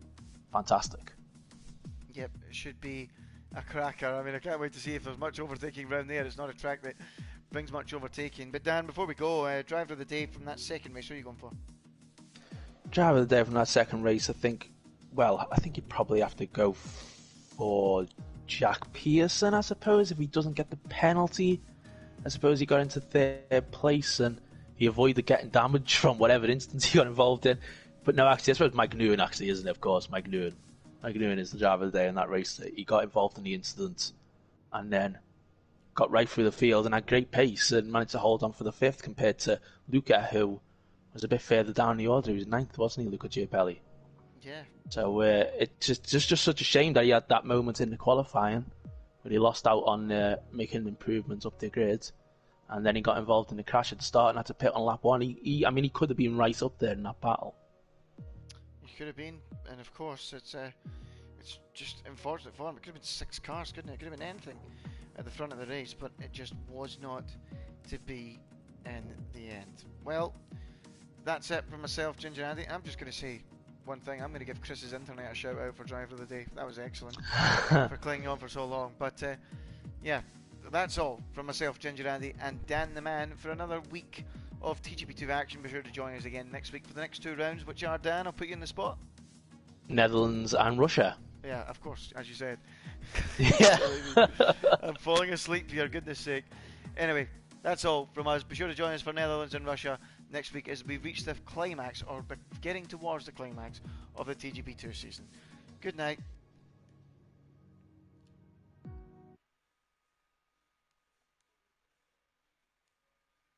fantastic.
Yep, it should be a cracker. I mean, I can't wait to see if there's much overtaking around there. It's not a track that brings much overtaking. But Dan, before we go, driver of the day from that second race, what are you going for?
Driver of the day from that second race, I think you'd probably have to go for Jack Pearson, I suppose, if he doesn't get the penalty. I suppose he got into 3rd place and he avoided getting damage from whatever instance he got involved in. But no, actually, I suppose Mike Nguyen actually isn't it, of course. Mike Nguyen is the driver of the day in that race. He got involved in the incident and then got right through the field and had great pace and managed to hold on for the 5th compared to Luca, who was a bit further down the order. He was 9th, wasn't he, Luca Giapelli?
Yeah.
So it's just such a shame that he had that moment in the qualifying when he lost out on making improvements up the grid, and then he got involved in the crash at the start and had to pit on lap 1. He could have been right up there in that battle.
He could have been, and of course it's just unfortunate for him. It could have been 6 cars, couldn't it? It could have been anything at the front of the race, but it just was not to be in the end. Well, that's it from myself, Ginger Andy. I'm just going to say one thing. I'm going to give Chris's internet a shout out for driver of the day. That was excellent for clinging on for so long. But yeah, that's all from myself, Ginger Andy, and Dan the Man for another week of TGP2 action. Be sure to join us again next week for the next 2 rounds, which are, Dan, I'll put you in the spot.
Netherlands and Russia.
Yeah, of course, as you said.
Yeah.
I'm falling asleep, for your goodness sake. Anyway, that's all from us. Be sure to join us for Netherlands and Russia next week as we reach the climax, or getting towards the climax of the TGP2 season. Good night.